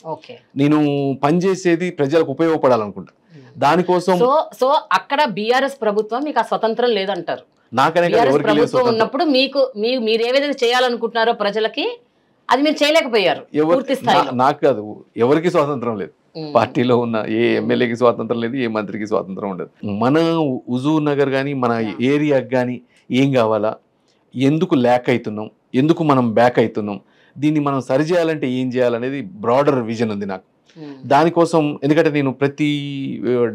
నేను పనిచేసేది ప్రజలకు ఉపయోగపడాలనుకుంటా. దానికోసం సో అక్కడ బీఆర్ఎస్ ప్రభుత్వం మీకు ఆ స్వతంత్రం లేదంటారు. నాకనే ప్రభుత్వం ఉన్నప్పుడు మీరు ఏదైతే చేయాలనుకుంటున్నారో ప్రజలకి అది మీరు చేయలేకపోయారు. నాకు కాదు, ఎవరికి స్వాతంత్రం లేదు. పార్టీలో ఉన్న ఏ ఎమ్మెల్యేకి స్వాతంత్రం లేదు, ఏ మంత్రికి స్వాతంత్రం ఉండదు. మన హుజూర్ నగర్ కానీ మన ఏరియాకి కానీ ఏం కావాలా, ఎందుకు ల్యాక్ అవుతున్నాం, ఎందుకు మనం బ్యాక్ అవుతున్నాం, దీన్ని మనం సరిచేయాలంటే ఏం చేయాలనేది బ్రాడర్ విజన్ ఉంది నాకు. దానికోసం ఎందుకంటే నేను ప్రతి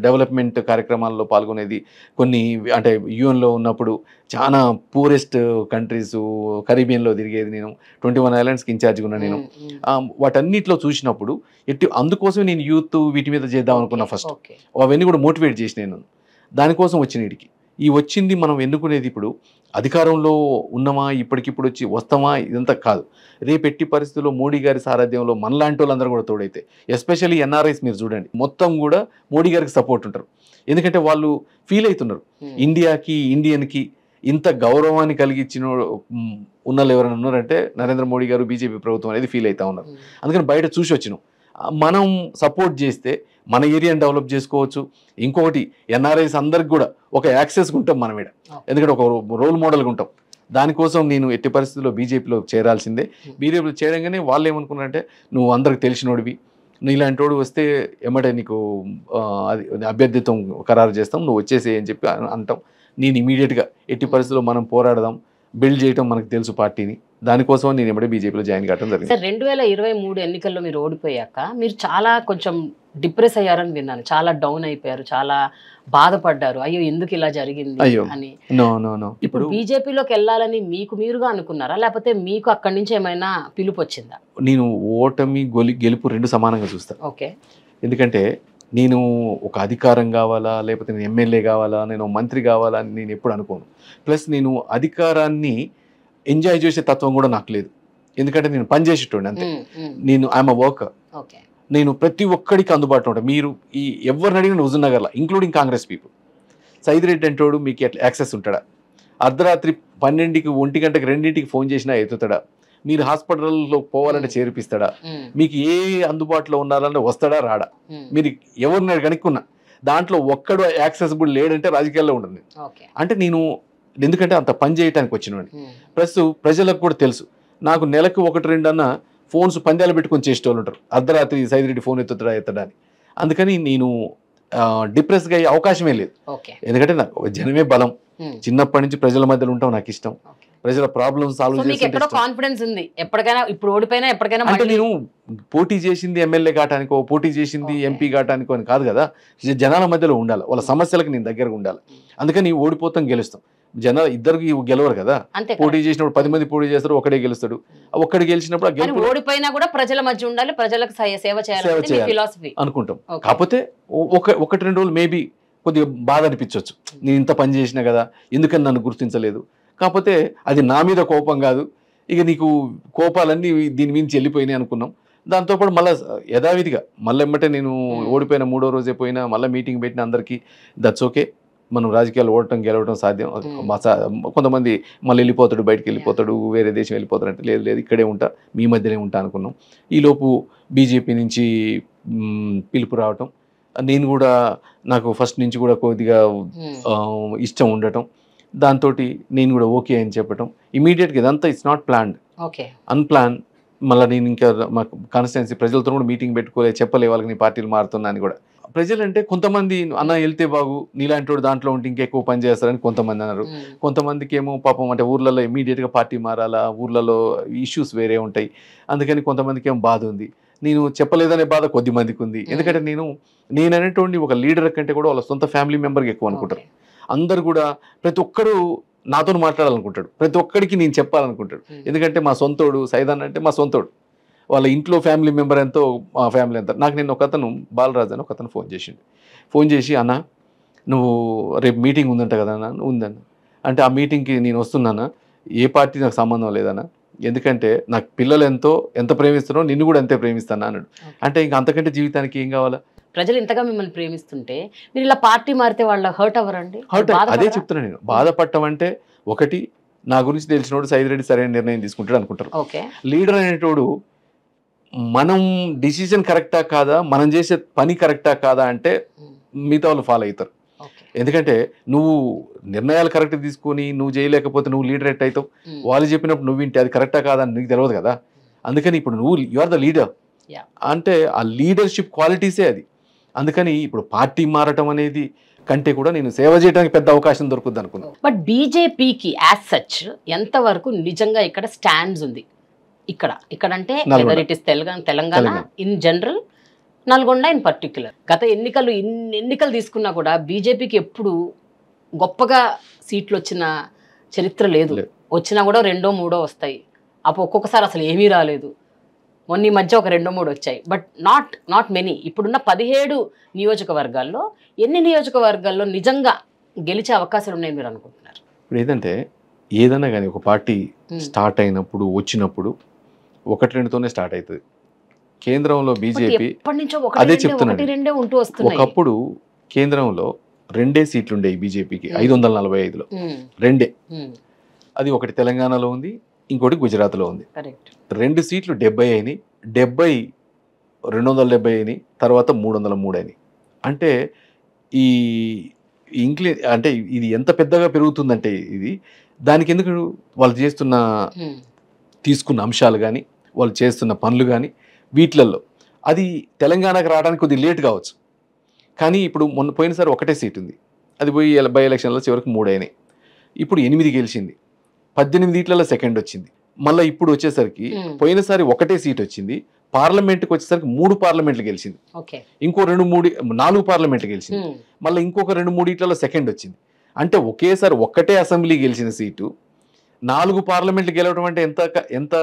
డెవలప్మెంట్ కార్యక్రమాల్లో పాల్గొనేది. కొన్ని అంటే యుఎన్లో ఉన్నప్పుడు చాలా పూరెస్ట్ కంట్రీస్ కరీబియన్లో తిరిగేది నేను. 21 ఐలాండ్స్కి ఇన్ఛార్జ్గా ఉన్నా నేను. వాటన్నిటిలో చూసినప్పుడు అందుకోసమే నేను యూత్ వీటి మీద చేద్దాం అనుకున్నా ఫస్ట్. అవన్నీ కూడా మోటివేట్ చేసి నేను దానికోసం వచ్చిన వీడికి. ఈ వచ్చింది మనం ఎన్నుకునేది ఇప్పుడు అధికారంలో ఉన్నమా, ఇప్పటికిప్పుడు వచ్చి వస్తామా, ఇదంతా కాదు. రేపు ఎట్టి పరిస్థితుల్లో మోడీ గారి సారథ్యంలో మనలాంటి వాళ్ళందరూ కూడా తోడైతే, ఎస్పెషల్లీ ఎన్ఆర్ఐస్ మీరు చూడండి, మొత్తం కూడా మోడీ గారికి సపోర్ట్ ఉంటారు. ఎందుకంటే వాళ్ళు ఫీల్ అవుతున్నారు ఇండియాకి, ఇండియన్కి ఇంత గౌరవాన్ని కలిగించిన ఉన్నలు ఎవరైనా ఉన్నారంటే నరేంద్ర మోడీ గారు, బీజేపీ ప్రభుత్వం అనేది ఫీల్ అవుతా ఉన్నారు. అందుకని బయట చూసి వచ్చినాం. మనం సపోర్ట్ చేస్తే మన ఏరియాని డెవలప్ చేసుకోవచ్చు. ఇంకొకటి ఎన్ఆర్ఐస్ అందరికి కూడా ఒక యాక్సెస్గా ఉంటాం మనం ఇక్కడ, ఎందుకంటే ఒక రోల్ మోడల్గా ఉంటాం. దానికోసం నేను ఎట్టి పరిస్థితుల్లో బీజేపీలో చేరాల్సిందే. బీజేపీలో చేరంగానే వాళ్ళు ఏమనుకున్నారంటే నువ్వు అందరికి తెలిసినోడివి, నువ్వు ఇలాంటి వాడు వస్తే ఏమంటే నీకు అది అభ్యర్థిత్వం ఖరారు చేస్తాం, నువ్వు వచ్చేసే అని చెప్పి అంటాం. నేను ఇమీడియట్గా ఎట్టి పరిస్థితుల్లో మనం పోరాడదాం, బిల్డ్ చేయడం మనకు తెలుసు పార్టీని, దానికోసం నేను ఎమ్మడే బీజేపీలో జాయిన్ కావడం జరిగింది. సార్ 2023 ఎన్నికల్లో మీరు ఓడిపోయాక మీరు చాలా కొంచెం డిప్రెస్ అయ్యారని విన్నాను, చాలా డౌన్ అయిపోయారు, చాలా బాధపడ్డారు, అయ్యో ఎందుకు ఇలా జరిగింది అని. ఇప్పుడు బీజేపీలోకి వెళ్ళాలని మీకు మీరుగా అనుకున్నారా, లేకపోతే మీకు అక్కడి నుంచి ఏమైనా పిలుపు వచ్చిందా? నేను ఓటమి గెలుపు రెండు సమానంగా చూస్తాను. ఓకే. ఎందుకంటే నేను ఒక అధికారం కావాలా, లేకపోతే నేను ఎమ్మెల్యే కావాలా, నేను మంత్రి కావాలా అని నేను ఎప్పుడు అనుకోను. ప్లస్ నేను అధికారాన్ని ఎంజాయ్ చేసే తత్వం కూడా నాకు లేదు, ఎందుకంటే నేను పనిచేసేటోండి అంతే. నేను ఐఎమ్ అ వర్కర్. నేను ప్రతి ఒక్కడికి అందుబాటులో ఉంటాను. మీరు ఈ ఎవరిని అడిగిన హుజూర్నగర్లో, ఇంక్లూడింగ్ కాంగ్రెస్ పీపుల్, సైదిరెడ్డి అంటోడు మీకు ఎట్లా యాక్సెస్ ఉంటాడా? అర్ధరాత్రి 12కి 1 గంటకి 2ంటికి ఫోన్ చేసినా ఎత్తుతాడా? మీరు హాస్పిటల్లో పోవాలంటే చేర్పిస్తాడా? మీకు ఏ అందుబాటులో ఉండాలంటే వస్తాడా రాడా? మీరు ఎవరిని కనుక్కున్నా దాంట్లో ఒక్కడు యాక్సెసిబుల్ లేడంటే రాజకీయాల్లో ఉంటుంది. అంటే నేను ఎందుకంటే అంత పని చేయడానికి వచ్చినవాడిని. ప్లస్ ప్రజలకు కూడా తెలుసు, నాకు నెలకు 1-2 అన్న ఫోన్స్ పందాలు పెట్టుకొని చేసేటోళ్ళు ఉంటారు, అర్ధరాత్రి సైదిరెడ్డి ఫోన్ ఎత్తుతాడా అని. అందుకని నేను డిప్రెస్గా అయ్యే అవకాశమే లేదు. ఎందుకంటే నాకు జనమే బలం, చిన్నప్పటి నుంచి ప్రజల మధ్యలో ఉంటాం, నాకు ఇష్టం, ప్రజల ప్రాబ్లమ్స్ సాల్వ్ చేస్తే కాన్ఫిడెన్స్ ఉంది. ఎప్పటికైనా ఇప్పుడు ఓడిపోయినా ఎప్పటికైనా అంటే నేను పోటీ చేసింది ఎమ్మెల్యే కావటానికో, పోటీ చేసింది ఎంపీ కావటానికో అని కాదు కదా, జనాల మధ్యలో ఉండాలి, వాళ్ళ సమస్యలకు నేను దగ్గరగా ఉండాలి. అందుకని ఓడిపోతాం గెలుస్తాం, జనాలు ఇద్దరికి గెలవరు కదా. పోటీ చేసినప్పుడు 10 మంది పోటీ చేస్తారు, ఒకడే గెలుస్తాడు. ఒక్కడి గెలిచినప్పుడు ఓడిపోయినా కూడా ప్రజల మధ్య ఉండాలి, ప్రజలకు సేవ చేయాలి అనుకుంటాం. కాకపోతే 1-2 రోజులు మేబీ కొద్దిగా బాధ అనిపించవచ్చు, నేను ఇంత పని చేసినా కదా, ఎందుకని నన్ను గుర్తించలేదు. కాకపోతే అది నా మీద కోపం కాదు, ఇక నీకు కోపాలన్నీ దీని మించి వెళ్ళిపోయినాయి అనుకున్నాం. దాంతోపాటు మళ్ళీ యథావిధిగా మళ్ళీ ఎమ్మటే నేను ఓడిపోయిన 3వ రోజే పోయినా, మళ్ళీ మీటింగ్ పెట్టిన అందరికీ దట్స్ ఓకే, మనం రాజకీయాలు ఓడటం గెలవడం సాధ్యం. కొంతమంది మళ్ళీ వెళ్ళిపోతాడు, బయటికి వెళ్ళిపోతాడు, వేరే దేశం వెళ్ళిపోతాడు అంటే లేదు లేదు ఇక్కడే ఉంటా, మీ మధ్యనే ఉంటా అనుకున్నాం. ఈలోపు బీజేపీ నుంచి పిలుపు రావటం, నేను కూడా నాకు ఫస్ట్ నుంచి కూడా కొద్దిగా ఇష్టం ఉండటం, దాంతో నేను కూడా ఓకే అని చెప్పటం ఇమీడియట్గా. ఇదంతా ఇట్స్ నాట్ ప్లాన్డ్, అన్ప్లాన్. మళ్ళీ నేను ఇంకా మా కాన్స్టిట్యున్సీ ప్రజలతో కూడా మీటింగ్ పెట్టుకోలే, చెప్పలే వాళ్ళకి నీ పార్టీలు మారుతున్నా అని కూడా. ప్రజలంటే కొంతమంది అన్న వెళ్తే బాగు, నీలాంటి వాడు దాంట్లో ఉంటే ఇంకెక్కువ పని చేస్తారని కొంతమంది అన్నారు. కొంతమందికి ఏమో పాపం అంటే ఊర్లలో ఇమీడియట్గా పార్టీ మారాలా, ఊర్లలో ఇష్యూస్ వేరే ఉంటాయి, అందుకని కొంతమందికి ఏమో బాధ ఉంది. నేను చెప్పలేదనే బాధ కొద్ది మందికి ఉంది, ఎందుకంటే నేను అనేటువంటి ఒక లీడర్ కంటే కూడా వాళ్ళ సొంత ఫ్యామిలీ మెంబర్కి ఎక్కువ అనుకుంటారు. అందరు కూడా ప్రతి ఒక్కరు నాతో మాట్లాడాలనుకుంటాడు, ప్రతి ఒక్కడికి నేను చెప్పాలనుకుంటాడు, ఎందుకంటే మా సొంతోడు సైదాన్ అంటే మా సొంతోడు, వాళ్ళ ఇంట్లో ఫ్యామిలీ మెంబర్ ఎంతో మా ఫ్యామిలీ ఎంత. నాకు నేను ఒకతను బాలరాజు అని ఒకతను ఫోన్ చేసి అన్న నువ్వు రేపు మీటింగ్ ఉందంట కదా అన్న. ఉందన్న అంటే ఆ మీటింగ్కి నేను వస్తున్నానా, ఏ పార్టీ నాకు సంబంధం లేదన్నా, ఎందుకంటే నాకు పిల్లలు ఎంత ప్రేమిస్తారో నిన్ను కూడా అంతే ప్రేమిస్తాను అన్నాడు. అంటే ఇంకా అంతకంటే జీవితానికి ఏం కావాలా? ప్రజలు ఇంతగా మిమ్మల్ని ప్రేమిస్తుంటే మీరు ఇలా పార్టీ మారితే వాళ్ళ హర్ట్ అవ్వరండి? అదే చెప్తున్నా నేను. బాధపడటం అంటే ఒకటి, నా గురించి తెలిసినోడు సైదిరెడ్డి సరైన నిర్ణయం తీసుకుంటాడు అనుకుంటారు. లీడర్ అనేటోడు మనం డిసిజన్ కరెక్టా కాదా, మనం చేసే పని కరెక్టా కాదా అంటే మిగతా వాళ్ళు ఫాలో అవుతారు. ఎందుకంటే నువ్వు నిర్ణయాలు కరెక్ట్ తీసుకొని నువ్వు చేయలేకపోతే నువ్వు లీడర్ ఎట్ అవుతావు, వాళ్ళు చెప్పినప్పుడు నువ్వు వింటే అది కరెక్టా కాదా అని నీకు తెలియదు కదా. అందుకని ఇప్పుడు నువ్వు యు ఆర్ ద లీడర్ అంటే ఆ లీడర్షిప్ క్వాలిటీసే అది. అందుకని ఇప్పుడు పార్టీ మారటం అనేది కంటే కూడా నేను సేవ చేయడానికి పెద్ద అవకాశం దొరుకుద్ది అనుకున్నాను. బట్ బీజేపీకి యాజ్ సచ్ ఎంతవరకు నిజంగా ఇక్కడ స్టాండ్స్ ఉంది? ఇక్కడ అంటే whether it is Telangana in general, Nalgonda in particular. గత ఎన్నికలు తీసుకున్నా కూడా బీజేపీకి ఎప్పుడు గొప్పగా సీట్లు వచ్చిన చరిత్ర లేదు. వచ్చినా కూడా 2, 3 వస్తాయి, అప్పుడు ఒక్కొక్కసారి అసలు ఏమీ రాలేదు. మొన్న ఈ మధ్య ఒక 2, 3 వచ్చాయి, బట్ నాట్ మెనీ. ఇప్పుడున్న 17 నియోజకవర్గాల్లో ఎన్ని నియోజకవర్గాల్లో నిజంగా గెలిచే అవకాశాలు ఉన్నాయని మీరు అనుకుంటున్నారు? ఇప్పుడు ఏదంటే ఏదైనా కానీ ఒక పార్టీ స్టార్ట్ అయినప్పుడు వచ్చినప్పుడు 1-2తోనే స్టార్ట్ అవుతుంది. కేంద్రంలో బీజేపీ అదే చెప్తున్నాను, ఒకప్పుడు కేంద్రంలో 2 సీట్లు ఉండేవి బీజేపీకి 545లో, 2. అది ఒకటి తెలంగాణలో ఉంది, ఇంకోటి గుజరాత్లో ఉంది. 2 సీట్లు 70 అయినాయి. 70 270 అయినాయి, తర్వాత 303 అయినాయి. అంటే ఈ అంటే ఇది ఎంత పెద్దగా పెరుగుతుందంటే ఇది దానికి ఎందుకు వాళ్ళు తీసుకున్న అంశాలు కానీ వాళ్ళు చేస్తున్న పనులు కానీ వీటిలలో అది తెలంగాణకు రావడానికి కొద్దిగా లేట్ కావచ్చు. కానీ ఇప్పుడు పోయినసారి ఒకటే సీట్ ఉంది, అది పోయి బై ఎలక్షన్లో చివరికి 3 అయినాయి. ఇప్పుడు 8 గెలిచింది, 18 ఈట్లలో సెకండ్ వచ్చింది. మళ్ళీ ఇప్పుడు వచ్చేసరికి పోయినసారి ఒకటే సీట్ వచ్చింది, పార్లమెంట్కి వచ్చేసరికి 3 పార్లమెంట్లు గెలిచింది, ఇంకో 4 పార్లమెంట్లు గెలిచింది, మళ్ళీ ఇంకొక 2-3 ఈట్లలో సెకండ్ వచ్చింది. అంటే ఒకేసారి ఒక్కటే అసెంబ్లీ గెలిచిన సీటు 4 పార్లమెంట్లు గెలవడం అంటే ఎంత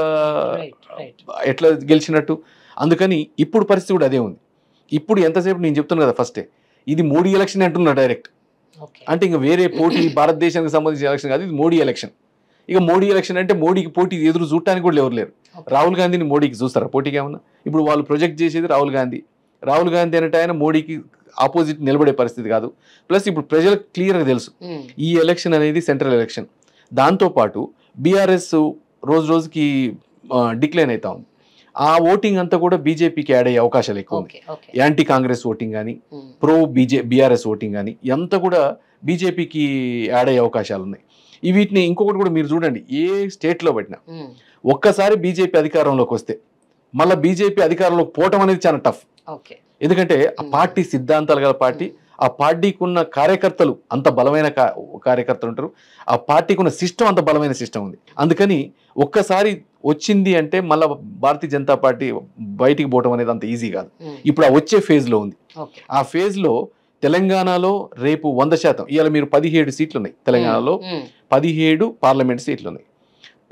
ఎట్లా గెలిచినట్టు. అందుకని ఇప్పుడు పరిస్థితి కూడా అదే ఉంది. ఇప్పుడు ఎంతసేపు నేను చెప్తున్నాను కదా, ఫస్టే ఇది మోడీ ఎలక్షన్ అంటున్నా డైరెక్ట్. అంటే ఇంకా వేరే పోటీ భారతదేశానికి సంబంధించిన ఎలక్షన్ కాదు, ఇది మోడీ ఎలక్షన్. ఇక మోడీ ఎలక్షన్ అంటే మోడీకి పోటీ ఎదురు చూడటానికి కూడా ఎవరు లేరు. రాహుల్ గాంధీని మోడీకి చూస్తారా పోటీకి ఏమన్నా? ఇప్పుడు వాళ్ళు ప్రొజెక్ట్ చేసేది రాహుల్ గాంధీ అంటే ఆయన మోడీకి ఆపోజిట్ నిలబడే పరిస్థితి కాదు. ప్లస్ ఇప్పుడు ప్రజలకు క్లియర్గా తెలుసు ఈ ఎలక్షన్ అనేది సెంట్రల్ ఎలక్షన్. దాంతోపాటు బీఆర్ఎస్ రోజు రోజుకి డిక్లైన్ అవుతా ఉంది. ఆ ఓటింగ్ అంతా కూడా బీజేపీకి యాడ్ అయ్యే అవకాశాలు ఎక్కువ ఉంది. యాంటీ కాంగ్రెస్ ఓటింగ్ కానీ ప్రో బీఆర్ఎస్ ఓటింగ్ కానీ అంతా కూడా బీజేపీకి యాడ్ అయ్యే అవకాశాలు ఉన్నాయి. వీటిని ఇంకొకటి కూడా మీరు చూడండి, ఏ స్టేట్లో పెట్టినా ఒక్కసారి బీజేపీ అధికారంలోకి వస్తే మళ్ళీ బీజేపీ అధికారంలోకి పోవటం అనేది చాలా టఫ్. ఎందుకంటే ఆ పార్టీ సిద్ధాంతాలు గల పార్టీ, ఆ పార్టీకి ఉన్న కార్యకర్తలు అంత బలమైన కార్యకర్తలు ఉంటారు, ఆ పార్టీకి ఉన్న సిస్టమ్ అంత బలమైన సిస్టమ్ ఉంది. అందుకని ఒక్కసారి వచ్చింది అంటే మళ్ళీ భారతీయ జనతా పార్టీ బయటికి పోవడం అనేది అంత ఈజీ కాదు. ఇప్పుడు ఆ వచ్చే ఫేజ్లో ఉంది. ఆ ఫేజ్లో తెలంగాణలో రేపు 100%, ఇవాళ మీరు 17 సీట్లు ఉన్నాయి తెలంగాణలో, 17 పార్లమెంట్ సీట్లు ఉన్నాయి.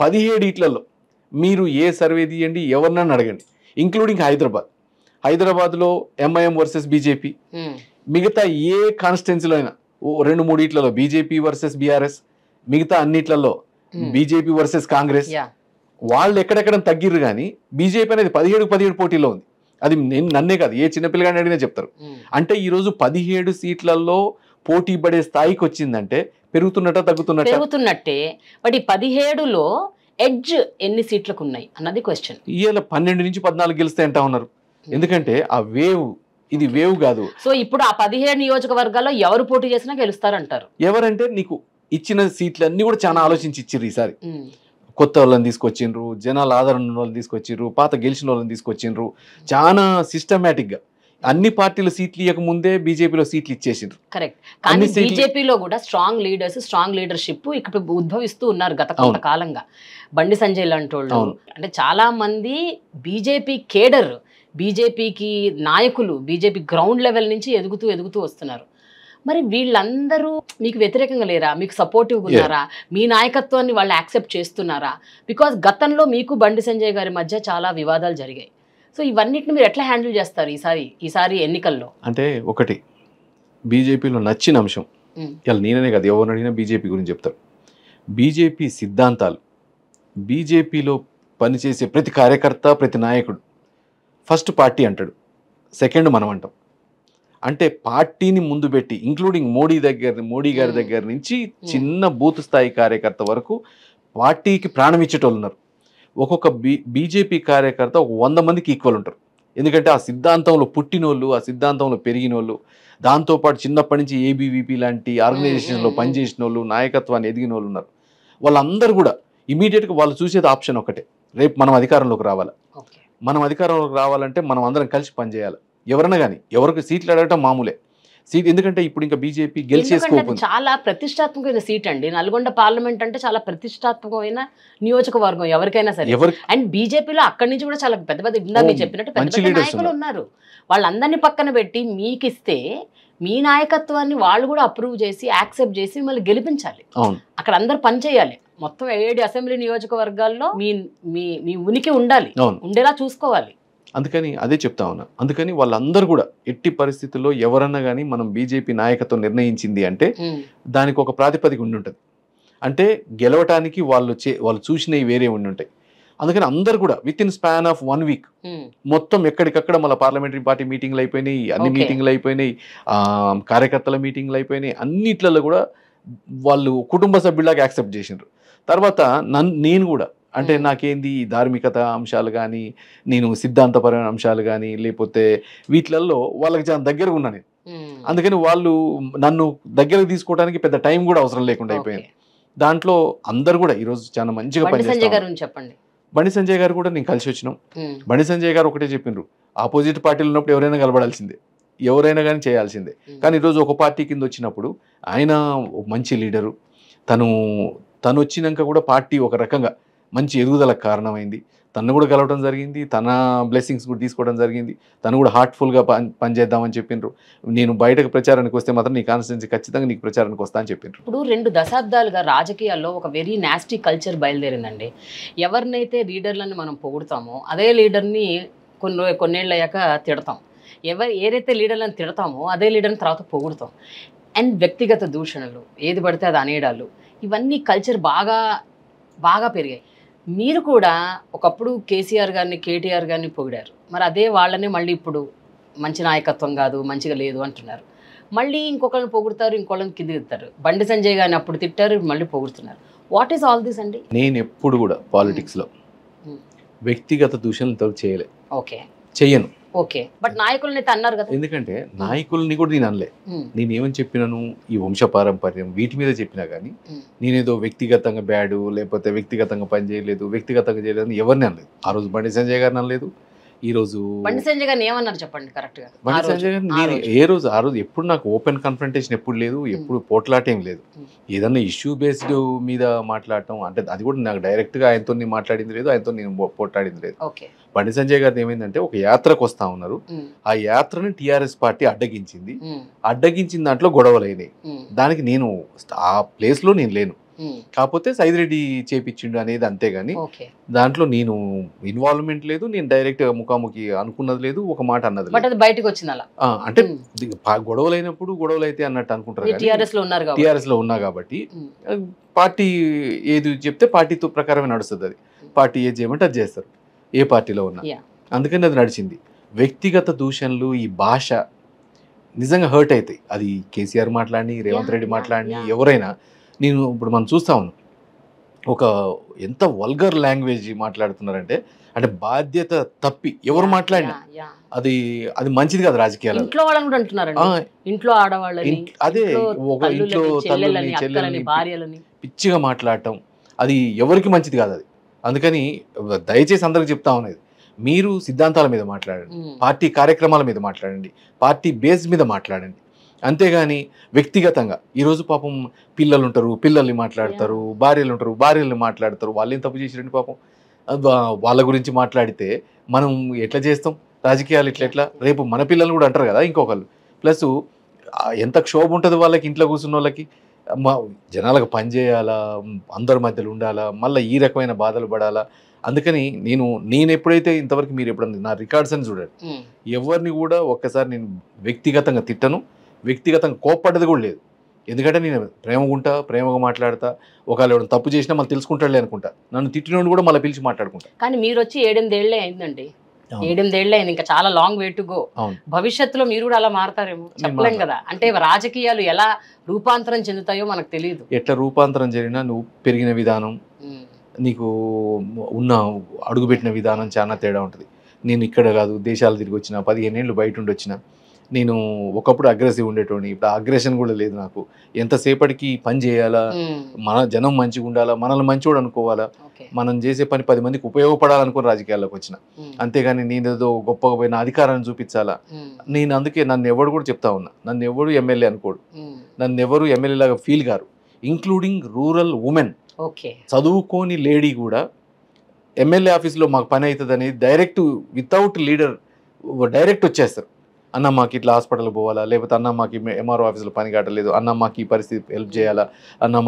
17 ఈట్లలో మీరు ఏ సర్వే తీయండి, ఎవరినన్నా అడగండి, ఇంక్లూడింగ్ హైదరాబాద్లో ఎంఐఎం వర్సెస్ బీజేపీ, మిగతా ఏ కాన్స్టిట్యున్సీలో అయినా 2-3 ఈట్లలో బీజేపీ వర్సెస్ బీఆర్ఎస్, మిగతా అన్నిట్లలో బీజేపీ వర్సెస్ కాంగ్రెస్. వాళ్ళు ఎక్కడెక్కడ తగ్గిర్రు కానీ బీజేపీ అనేది 17 పోటీలో ఉంది. అది నన్నే కాదు, ఏ చిన్నపిల్లగాని అడిగినా చెప్తారు. అంటే ఈరోజు 17 సీట్లలో పోటీ పడే స్థాయికి వచ్చిందంటే తగ్గుతున్నట్టే. బట్ ఈ 17లో ఎడ్జ్ ఎన్ని సీట్లకు ఉన్నాయి అన్నది క్వశ్చన్. ఇవాళ 12 నుంచి 14 గెలిస్తే అంటా ఉన్నారు. ఎందుకంటే ఆ ఇది వేవ్ కాదు. సో ఇప్పుడు ఆ 17 నియోజకవర్గాల్లో ఎవరు పోటీ చేసినా గెలుస్తారంటారు. ఎవరంటే నీకు ఇచ్చిన సీట్లన్నీ కూడా చాలా ఆలోచించి ఇచ్చిర్రు. ఈసారి కొత్త వాళ్ళని తీసుకొచ్చిండ్రు, జనాల ఆదరణ ఉన్న వాళ్ళని తీసుకొచ్చిండ్రు, పాత గెలిచిన వాళ్ళని తీసుకొచ్చిండ్రు. చాలా సిస్టమేటిక్గా అన్ని పార్టీల సీట్లు ఇవ్వక ముందే బీజేపీలో సీట్లు ఇచ్చేసిండ్రు. కరెక్ట్. కానీ బీజేపీలో కూడా స్ట్రాంగ్ లీడర్స్, స్ట్రాంగ్ లీడర్షిప్ ఇక్కడ ఉద్భవిస్తూ ఉన్నారు గత కొంతకాలంగా. బండి సంజయ్ లాంటి వాళ్ళు, అంటే చాలా మంది బీజేపీ కేడర్, బీజేపీకి నాయకులు, బీజేపీ గ్రౌండ్ లెవెల్ నుంచి ఎదుగుతూ వస్తున్నారు. మరి వీళ్ళందరూ మీకు వ్యతిరేకంగా లేరా? మీకు సపోర్టివ్గా ఉన్నారా? మీ నాయకత్వాన్ని వాళ్ళు యాక్సెప్ట్ చేస్తున్నారా? బికాజ్ గతంలో మీకు బండి సంజయ్ గారి మధ్య చాలా వివాదాలు జరిగాయి. సో ఇవన్నిటిని మీరు ఎట్లా హ్యాండిల్ చేస్తారు ఈసారి ఎన్నికల్లో? అంటే ఒకటి బీజేపీలో నచ్చిన అంశం, ఇలా నేననే కాదు ఎవరిని అడిగినా బీజేపీ గురించి చెప్తారు. బీజేపీ సిద్ధాంతాలు, బీజేపీలో పనిచేసే ప్రతి కార్యకర్త, ప్రతి నాయకుడు ఫస్ట్ పార్టీ అంటాడు, సెకండ్ మనం అంటాం. అంటే పార్టీని ముందు పెట్టి, ఇంక్లూడింగ్ మోడీ గారి దగ్గర నుంచి చిన్న బూత్ స్థాయి కార్యకర్త వరకు పార్టీకి ప్రాణం ఇచ్చేటోళ్ళు ఉన్నారు. ఒక్కొక్క బీజేపీ కార్యకర్త ఒక 100 మందికి ఈక్వల్ ఉంటారు. ఎందుకంటే ఆ సిద్ధాంతంలో పుట్టినోళ్ళు, ఆ సిద్ధాంతంలో పెరిగినోళ్ళు, దాంతోపాటు చిన్నప్పటి నుంచి ఏబీవీపీ లాంటి ఆర్గనైజేషన్లో పనిచేసిన వాళ్ళు, నాయకత్వాన్ని ఎదిగిన వాళ్ళు ఉన్నారు. వాళ్ళందరూ కూడా ఇమీడియట్గా వాళ్ళు చూసేది ఆప్షన్ ఒకటే, రేపు మనం అధికారంలోకి రావాలి. మనం అధికారంలోకి రావాలంటే మనం అందరం కలిసి పనిచేయాలి. ఎవరైనా కానీ ఎవరికి సీట్లు అడగటం మామూలే సీట్, ఎందుకంటే ఇప్పుడు ఇంకా బీజేపీ గెలిచేసుకోవాలి. చాలా ప్రతిష్టాత్మకమైన సీట్ అండి నల్గొండ పార్లమెంట్ అంటే, చాలా ప్రతిష్టాత్మకమైన నియోజకవర్గం ఎవరికైనా సరే. అండ్ బీజేపీలో అక్కడి నుంచి కూడా చాలా పెద్ద ఇందా మీరు చెప్పినట్టు పెద్ద నాయకులు ఉన్నారు. వాళ్ళందరినీ పక్కన పెట్టి మీకు ఇస్తే మీ నాయకత్వాన్ని వాళ్ళు కూడా అప్రూవ్ చేసి యాక్సెప్ట్ చేసి మిమ్మల్ని గెలిపించాలి. అక్కడ అందరు పనిచేయాలి. మొత్తం 7 అసెంబ్లీ నియోజకవర్గాల్లో మీ ఉనికి ఉండాలి, ఉండేలా చూసుకోవాలి. అందుకని అదే చెప్తా ఉన్నా. అందుకని వాళ్ళందరూ కూడా ఎట్టి పరిస్థితుల్లో ఎవరన్నా కానీ మనం బీజేపీ నాయకత్వం నిర్ణయించింది అంటే దానికి ఒక ప్రాతిపదిక ఉండి ఉంటుంది. అంటే గెలవటానికి వాళ్ళు చూసినవి వేరే ఉండి ఉంటాయి. అందుకని అందరు కూడా with in span of 1 week మొత్తం ఎక్కడికక్కడ మళ్ళీ పార్లమెంటరీ పార్టీ మీటింగ్లు అయిపోయినాయి, అన్ని మీటింగ్లు అయిపోయినాయి, కార్యకర్తల మీటింగ్లు అయిపోయినాయి. అన్నిట్లలో కూడా వాళ్ళు కుటుంబ సభ్యులాగా యాక్సెప్ట్ చేసిండ్రు. తర్వాత నేను కూడా అంటే నాకేంది ఈ ధార్మికత అంశాలు కానీ, నేను సిద్ధాంతపరమైన అంశాలు కానీ, లేకపోతే వీటిలలో వాళ్ళకి చాలా దగ్గరగా ఉన్నా నేను. అందుకని వాళ్ళు నన్ను దగ్గరకు తీసుకోవడానికి పెద్ద టైం కూడా అవసరం లేకుండా అయిపోయింది. దాంట్లో అందరు కూడా ఈరోజు చాలా మంచిగా పనిచేస్తారు. చెప్పండి. బండి సంజయ్ గారు కూడా నేను కలిసి వచ్చినాం. బండి సంజయ్ గారు ఒకటే చెప్పిండ్రు, ఆపోజిట్ పార్టీలు ఉన్నప్పుడు ఎవరైనా కలబడాల్సిందే, ఎవరైనా కానీ చేయాల్సిందే. కానీ ఈరోజు ఒక పార్టీ కింద వచ్చినప్పుడు ఆయన మంచి లీడరు, తను వచ్చినాక కూడా పార్టీ ఒక రకంగా మంచి ఎదుగుదలకు కారణమైంది. తను కూడా కలవడం జరిగింది, తన బ్లెస్సింగ్స్ కూడా తీసుకోవడం జరిగింది. తను కూడా హార్ట్ఫుల్గా పనిచేద్దామని చెప్పిండ్రు. నేను బయటకు ప్రచారానికి వస్తే మాత్రం నీ కాన్స్టిట్యున్సీ ఖచ్చితంగా నీకు ప్రచారానికి వస్తా అని చెప్పిండ్రు. ఇప్పుడు 2 దశాబ్దాలుగా రాజకీయాల్లో ఒక వెరీ నాస్టీ కల్చర్ బయలుదేరిందండి. ఎవరినైతే లీడర్లను మనం పొగుడుతామో అదే లీడర్ని కొన్నేళ్ళు అయ్యాక తిడతాం. ఏదైతే లీడర్లను తిడతామో అదే లీడర్ని తర్వాత పొగుడుతాం. అండ్ వ్యక్తిగత దూషణలు, ఏది పడితే అది అనేడాలు, ఇవన్నీ కల్చర్ బాగా బాగా పెరిగాయి. మీరు కూడా ఒకప్పుడు కేసీఆర్ గారిని, కేటీఆర్ గారిని పొగిడారు. మరి అదే వాళ్ళని మళ్ళీ ఇప్పుడు మంచి నాయకత్వం కాదు, మంచిగా లేదు అంటున్నారు. మళ్ళీ ఇంకొకరిని పొగుడుతారు, ఇంకొకరిని కిందికి తిడతారు. బండి సంజయ్ గారిని అప్పుడు తిట్టారు, మళ్ళీ పొగుడుతున్నారు. వాట్ ఈస్ ఆల్ దిస్ అండి? నేను ఎప్పుడు కూడా పాలిటిక్స్లో వ్యక్తిగత దూషణలతో చేయలే. ఓకే, చెయ్యను. ఓకే, బట్ నాయకులని అయితే అన్నారు కదా. ఎందుకంటే నాయకుల్ని కూడా నేను అనలే. నేనేమని చెప్పినాను, ఈ వంశపారంపర్యం వీటి మీద చెప్పినా కానీ నేనేదో వ్యక్తిగతంగా బ్యాడు, లేకపోతే వ్యక్తిగతంగా పని చేయలేదు, వ్యక్తిగతంగా చేయలేదు ఎవరిని అనలేదు. ఆ రోజు బండి సంజయ్ గారిని అనలేదు. ఈ రోజు బండి సంజయ్ గారిని ఏమన్నారు చెప్పండి కరెక్ట్ గా. బండి సంజయ్ గారిని నేను ఆ రోజు ఎప్పుడు నాకు ఓపెన్ కన్ఫ్రంటేషన్ ఎప్పుడు లేదు, ఎప్పుడు పోట్లాటేం లేదు. ఏదన్నా ఇష్యూ బేస్డ్ మీద మాట్లాడటం అంటే అది కూడా నాకు డైరెక్ట్గా ఆయనతో మాట్లాడింది లేదు, ఆయనతో నేను పోట్లాడింది లేదు. బండి సంజయ్ గారిని ఏమైందంటే ఒక యాత్రకు వస్తా ఉన్నారు, ఆ యాత్రని టీఆర్ఎస్ పార్టీ అడ్డగించింది. అడ్డగించిన దాంట్లో గొడవలు అయినాయి. దానికి నేను ఆ ప్లేస్ లో నేను లేను. కాకపోతే సైదిరెడ్డి చేపించిండు అనేది అంతేగాని దాంట్లో నేను ఇన్వాల్వ్మెంట్ లేదు. నేను డైరెక్ట్ ముఖాముఖి అనుకున్నది లేదు, ఒక మాట అన్నది లేదు. బయటకు వచ్చింది అలా అంటే గొడవలు అయినప్పుడు గొడవలు అయితే అన్నట్టు అనుకుంటారు. టీఆర్ఎస్ లో ఉన్నా కాబట్టి పార్టీ ఏది చెప్తే పార్టీతో ప్రకారమే నడుస్తుంది. అది పార్టీ ఏది చేయమంటే అది చేస్తారు, ఏ పార్టీలో ఉన్నా. అందుకని అది నడిచింది. వ్యక్తిగత దూషణలు, ఈ భాష నిజంగా హర్ట్ అవుతాయి. అది కేసీఆర్ మాట్లాడి, రేవంత్ రెడ్డి మాట్లాడి, ఎవరైనా. నేను ఇప్పుడు మనం చూస్తా ఉన్నాం ఒక ఎంత వల్గర్ లాంగ్వేజ్ మాట్లాడుతున్నారంటే, అంటే బాధ్యత తప్పి ఎవరు మాట్లాడినా అది మంచిది కాదు రాజకీయాలు. ఇంట్లో ఆడవాళ్ళని, అదే ఒక ఇంట్లో తల్లుల్ని, చెల్లెల్ని పిచ్చిగా మాట్లాడటం అది ఎవరికి మంచిది కాదు. అది అందుకని దయచేసి అందరికి చెప్తా ఉన్నది, మీరు సిద్ధాంతాల మీద మాట్లాడండి, పార్టీ కార్యక్రమాల మీద మాట్లాడండి, పార్టీ బేస్ మీద మాట్లాడండి. అంతేగాని వ్యక్తిగతంగా ఈరోజు పాపం పిల్లలు ఉంటారు, పిల్లల్ని మాట్లాడతారు, భార్యలు ఉంటారు, భార్యల్ని మాట్లాడతారు. వాళ్ళు ఏం తప్పు చేసిరండి పాపం. వాళ్ళ గురించి మాట్లాడితే మనం ఎట్లా చేస్తాం రాజకీయాలు? ఎట్లా రేపు మన పిల్లలు కూడా అంటారు కదా ఇంకొకళ్ళు. ప్లస్ ఎంత క్షోభ ఉంటుంది వాళ్ళకి, ఇంట్లో కూర్చున్న వాళ్ళకి. జనాలకు పని చేయాలా, అందరి మధ్యలో ఉండాలా, మళ్ళీ ఈ రకమైన బాధలు పడాలా. అందుకని నేను ఎప్పుడైతే ఇంతవరకు మీరు ఎప్పుడన్నా నా రికార్డ్స్ అని చూడండి, ఎవరిని కూడా ఒక్కసారి నేను వ్యక్తిగతంగా తిట్టను, వ్యక్తిగతంగా కోప్పడ్డది కూడా లేదు. ఎందుకంటే నేను ప్రేమగా మాట్లాడతా. ఒకవేళ ఎవరైనా తప్పు చేసినా మళ్ళీ తెలుసుకుంటాడులే అనుకుంటా. నన్ను తిట్టినోడు కూడా మళ్ళీ పిలిచి మాట్లాడుకుంటా. కానీ మీరు వచ్చి 7-8 ఏళ్లే అయిందండి. 7-8 ఏళ్లే అయింది, ఇంకా చాలా లాంగ్ వే టు గో. భవిష్యత్తులో మీరు కూడా అలా మారతారేమో చెప్పలేం కదా. అంటే రాజకీయాలు ఎలా రూపాంతరం చెందుతాయో మనకు తెలియదు. ఎట్లా రూపాంతరం జరిగినా నువ్వు పెరిగిన విధానం, నీకు ఉన్న అడుగుపెట్టిన విధానం చాలా తేడా ఉంటుంది. నేను ఇక్కడ కాదు, దేశాలు తిరిగి వచ్చిన, 15 ఏళ్ళు బయట ఉండి వచ్చిన. నేను ఒకప్పుడు అగ్రెసివ్ ఉండేటోని, ఇప్పుడు అగ్రెషన్ కూడా లేదు నాకు. ఎంతసేపటికి పని చేయాలా, మన జనం మంచిగా ఉండాలా, మనల్ని మంచివాడు అనుకోవాలా, మనం చేసే పని 10 మందికి ఉపయోగపడాలనుకుని రాజకీయాల్లోకి వచ్చిన. అంతేగాని నేనేదో గొప్పగా పోయిన అధికారాన్ని చూపించాలా. నేను అందుకే నన్ను ఎవడు కూడా చెప్తా ఉన్నా, నన్ను ఎవడు ఎమ్మెల్యే అనుకోడు, నన్ను ఎవరు ఎమ్మెల్యే లాగా ఫీల్ గారు, ఇంక్లూడింగ్ రూరల్ ఉమెన్. చదువుకోని లేడీ కూడా ఎమ్మెల్యే ఆఫీస్లో మాకు పని అవుతుంది అనేది డైరెక్ట్ వితౌట్ లీడర్ డైరెక్ట్ వచ్చేస్తారు. అన్న మాకు ఇట్లా హాస్పిటల్ పోవాలా, లేకపోతే అన్న మాకు ఎంఆర్ఓ ఆఫీస్లో పని కావట్లేదు, అన్న మాకు ఈ పరిస్థితి హెల్ప్ చేయాలా, అన్న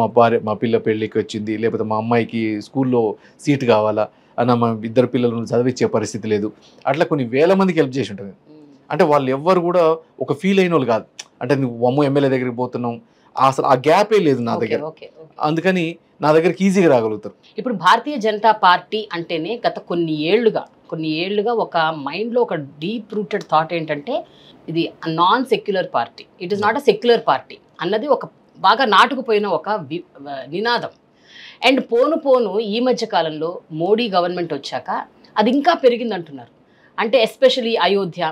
మా పిల్ల పెళ్ళికి వచ్చింది, లేకపోతే మా అమ్మాయికి స్కూల్లో సీట్ కావాలా, అన్న మా 2 పిల్లలను చదివించే పరిస్థితి లేదు. అట్లా కొన్ని వేల మందికి హెల్ప్ చేసి ఉంటుంది. అంటే వాళ్ళు ఎవ్వరు కూడా ఒక ఫీల్ అయిన వాళ్ళు కాదు. అంటే నువ్వు అమ్మ ఎమ్మెల్యే దగ్గరికి పోతున్నావు, అసలు ఆ గ్యాపే లేదు నా దగ్గర. అందుకని నా దగ్గరికి ఈజీగా రాగలుగుతారు. ఇప్పుడు భారతీయ జనతా పార్టీ అంటేనే గత కొన్ని ఏళ్లుగా ఒక మైండ్లో ఒక డీప్ రూటెడ్ థాట్ ఏంటంటే, ఇది non secular party, it is not a secular party అన్నది ఒక బాగా నాటుకుపోయిన ఒక నినాదం. అండ్ పోను పోను ఈ మధ్య కాలంలో మోడీ గవర్నమెంట్ వచ్చాక అది ఇంకా పెరిగింది అంటున్నారు. అంటే ఎస్పెషలీ అయోధ్య,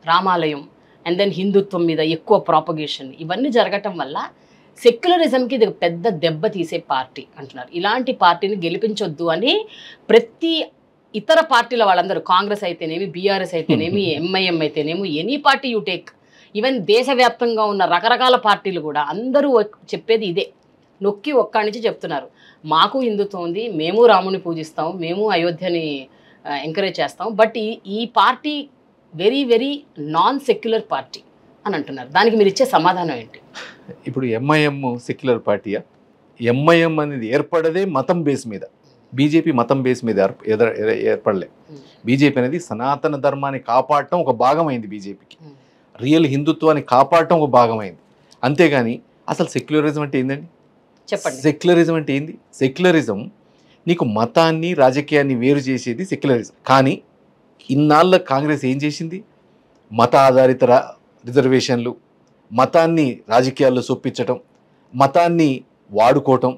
రామాలయం అండ్ దెన్ హిందుత్వం మీద ఎక్కువ ప్రాపగేషన్ ఇవన్నీ జరగటం వల్ల సెక్యులరిజంకి ఇది పెద్ద దెబ్బ తీసే పార్టీ అంటున్నారు. ఇలాంటి పార్టీని గెలిపించొద్దు అని ప్రతి ఇతర పార్టీల వాళ్ళందరూ, కాంగ్రెస్ అయితేనేమి, బీఆర్ఎస్ అయితేనేమి, ఎంఐఎం అయితేనేమి, any party you take, even దేశవ్యాప్తంగా ఉన్న రకరకాల పార్టీలు కూడా అందరూ చెప్పేది ఇదే, నొక్కి ఒక్కడి నుంచి చెప్తున్నారు. మాకు హిందుత్వం ఉంది, మేము రాముని పూజిస్తాం, మేము అయోధ్యని ఎంకరేజ్ చేస్తాం, బట్ ఈ party very very non secular party అని అంటున్నారు. దానికి మీరు ఇచ్చే సమాధానం ఏంటి? ఇప్పుడు ఎంఐఎం సెక్యులర్ పార్టీయా? ఎంఐఎం అనేది ఏర్పడదే మతం బేస్ మీద. బీజేపీ మతం బేస్ మీద ఏర్పడలే. బీజేపీ అనేది సనాతన ధర్మాన్ని కాపాడటం ఒక భాగమైంది. బీజేపీకి రియల్ హిందుత్వాన్ని కాపాడటం ఒక భాగమైంది. అంతేగాని అసలు సెక్యులరిజం అంటే ఏందండి? చెప్పండి. సెక్యులరిజం అంటే ఏంది? సెక్యులరిజం నీకు మతాన్ని రాజకీయాన్ని వేరు చేసేది సెక్యులరిజం. కానీ ఇన్నాళ్ళ కాంగ్రెస్ ఏం చేసింది? మత ఆధారిత రిజర్వేషన్లు, మతాన్ని రాజకీయాల్లో చొప్పించటం, మతాన్ని వాడుకోవటం.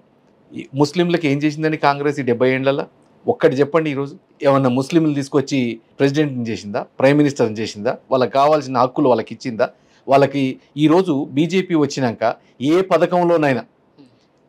ముస్లింలకు ఏం చేసిందని కాంగ్రెస్ ఈ 70 ఏళ్లలో? ఒక్కటి చెప్పండి. ఈరోజు ఏమన్నా ముస్లింలు తీసుకొచ్చి ప్రెసిడెంట్ని చేసిందా? ప్రైమ్ మినిస్టర్ని చేసిందా? వాళ్ళకి కావాల్సిన హక్కులు వాళ్ళకి ఇచ్చిందా? వాళ్ళకి ఈరోజు బీజేపీ వచ్చినాక ఏ పథకంలోనైనా